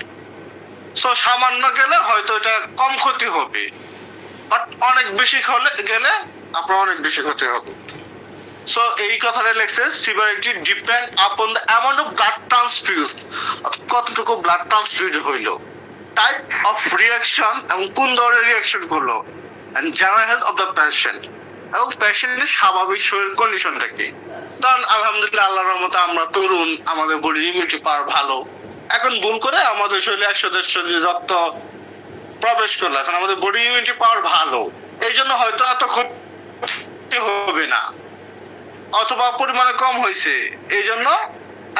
সো সামান্য গেলে হয়তো এটা কম ক্ষতি হবে, বাট অনেক বেশি গেলে আপনার অনেক বেশি ক্ষতি হবে। সো এই কথাটা লেখছে severity depend upon the amount of blood transfused, কতটুকু ব্লাড ট্রান্সফিউজ হইল। টাইপ অফ রিয়াকশন এবং কোন ধরনের রিয়াকশন করলো, and general health of the patient এবং পেশেন্টের স্বাভাবিক শরীর কন্ডিশনটা কি। কারণ আলহামদুলিল্লাহ আল্লাহর রহমতে আমরা তরুণ, আমাদের বডি ইমিউনিটি পাওয়ার ভালো। এখন ভুল করে আমাদের শরীরে 100-150 রক্ত প্রবেশ করলো, এখন আমাদের বডি ইমিউনিটি পাওয়ার ভালো, এই জন্য হয়তো এত ক্ষতি হবে না, অথবা পরিমাণে কম হয়েছে এই জন্য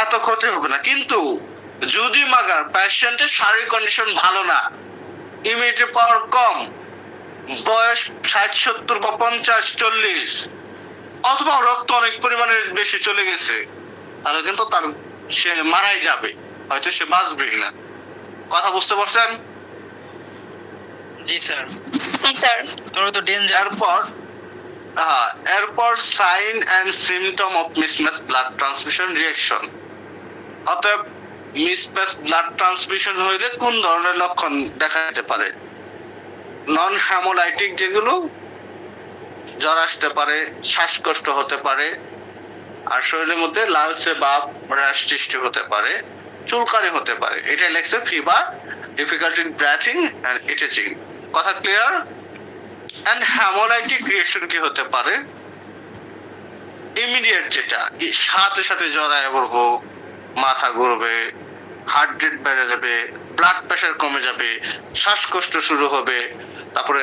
এত ক্ষতি হবে না। কিন্তু যদি মাগার পেশেন্টের শারীরিক কন্ডিশন ভালো না, ইমিউনিটি পাওয়ার কম, বয়স 60-70 বা 50-40, অথবা রক্ত অনেক পরিমাণে বেশি চলে গেছে, তাহলে কিন্তু তার সে মারাই যাবে, হয়তো সে বাঁচবে না। কথা বুঝতে পারছেন? জি স্যার। জি স্যার। তোরা তো ডেঞ্জার। এরপর sign and symptom of mismatch blood transmission reaction. অতএব মিসম্যাচ ব্লাড ট্রান্সমিশন হইলে কোন ধরনের লক্ষণ দেখা যেতে পারে? নন হ্যামোলাইটিক, যেগুলো জ্বর আসতে পারে, শ্বাসকষ্ট হতে পারে, আর শরীরের মধ্যে লালচে ভাব, র্যাশ সৃষ্টি হতে পারে, চুলকানি হতে পারে। এটা লেখছে fever, difficulty in breathing and ইটিচিং। কথা ক্লিয়ার? এন্ড হ্যামোলাইটিক রিঅ্যাকশন কি হতে পারে? ইমিডিয়েট, যেটা সাথে সাথে জ্বর আয়া পড়বো, মাথা ঘুরবে, হার্ট রেট বেড়ে যাবে, ব্লাড প্রেশার কমে যাবে, শ্বাসকষ্ট শুরু হবে, তারপরে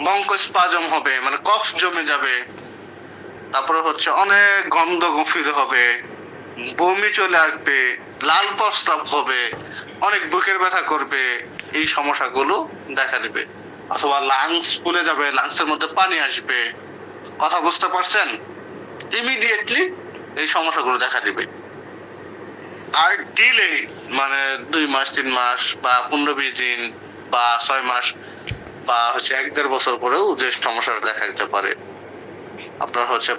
ব্রঙ্কোস্পাজম হবে, মানে কফ জমে যাবে, তারপরে হচ্ছে অনেক গন্ধ গফির হবে, বমি চলে আসবে, লাল প্রস্রাব হবে, অনেক বুকের ব্যথা করবে, এই সমস্যাগুলো দেখা দিবে। অথবা লাংস ফুলে যাবে, লাংসের মধ্যে পানি আসবে। কথা বুঝতে পারছেন? ইমিডিয়েটলি এই সমস্যাগুলো দেখা দিবে। আর ডিলে, মানে 2 মাস 3 মাস বা 15-20 দিন বা 6 মাস বা হচ্ছে 1-1.5 বছর পরেও যে সমস্যাটা দেখা দিতে পারে, আপনার হচ্ছে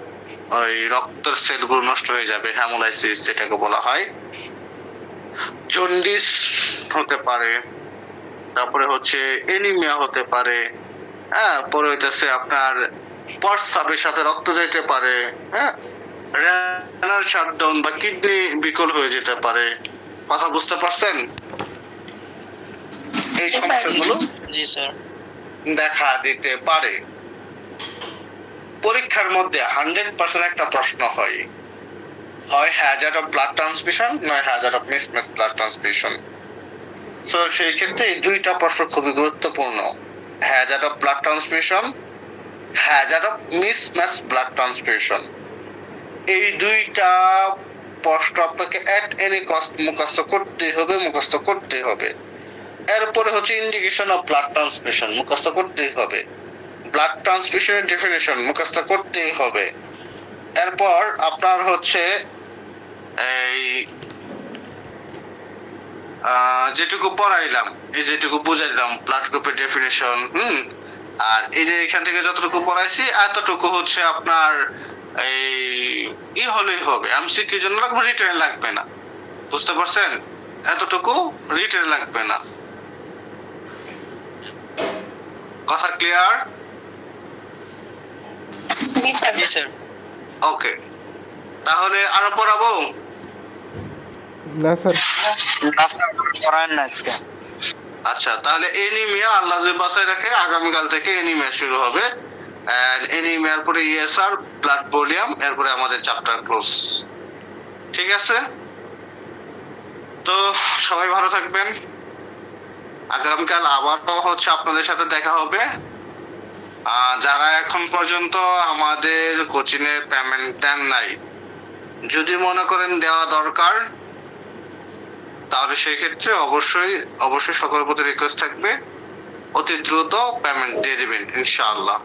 ওই রক্তের সেলগুলো নষ্ট হয়ে যাবে, হ্যামোলাইসিস যেটাকে বলা হয়, জন্ডিস হতে পারে, তারপরে হচ্ছে এনিমিয়া হতে পারে, হ্যাঁ, পরে হইতেছে আপনার প্রস্রাবের সাথে রক্ত যেতে পারে, হ্যাঁ, রেনাল শাটডাউন বা কিডনি বিকল হয়ে যেতে পারে। কথা বুঝতে পারছেন? এই সমস্যাগুলো জি স্যার। দেখা দিতে পারে। পরীক্ষার মধ্যে 100% একটা প্রশ্ন হয় হ্যাজার্ড অফ ব্লাড ট্রান্সমিশন, নয় Hazard of mismatch blood transmission. So সেই ক্ষেত্রে এই দুইটা প্রশ্ন খুবই গুরুত্বপূর্ণ, Hazard of blood transmission, Hazard of mismatch blood transmission. এই দুইটা প্রশ্ন আপনাকে এট এনি কস্ট মুখস্থ করতেই হবে। এরপরে হচ্ছে ইন্ডিকেশন অফ ব্লাড ট্রান্সমিশন মুখস্থ করতেই হবে, ব্লাড ট্রান্সমিশনের ডেফিনিশন মুখস্থ করতেই হবে। এরপর আপনার হচ্ছে এই যেটুকু পড়াইলাম, এই যেটুকু বুঝাইলাম, ব্লাড গ্রুপের ডেফিনিশন, আর এই যে এখান থেকে যতটুকু পড়াইছি এতটুকু হচ্ছে আপনার এই হলেই হবে। এমসিকিউর জন্য লাগবে, রিটেন লাগবে না। বুঝতে পারছেন? এতটুকু রিটেন লাগবে না। কথা ক্লিয়ার? জি স্যার। জি স্যার। ওকে, তাহলে আরো পড়াবো? না স্যার। করায় না আজকে। আচ্ছা, তাহলে এনিমিয়া আল্লাহ যদি বাঁচায় রাখে, আগামীকাল থেকে এনিমিয়া শুরু হবে। এনিমিয়ার পরে ইএসআর, ব্লাড ভলিউম, এরপরে আমাদের চ্যাপ্টার ক্লোজ। ঠিক আছে? তো সবাই ভালো থাকবেন। আগামীকাল আবার হচ্ছে আপনাদের সাথে দেখা হবে। যারা এখন পর্যন্ত আমাদের কোচিং এর পেমেন্ট দেন নাই, যদি মনে করেন দেওয়া দরকার, তাহলে সেই ক্ষেত্রে অবশ্যই সকলের প্রতি রিকোয়েস্ট থাকবে, অতি দ্রুত পেমেন্ট দিয়ে দিবেন ইনশাআল্লাহ।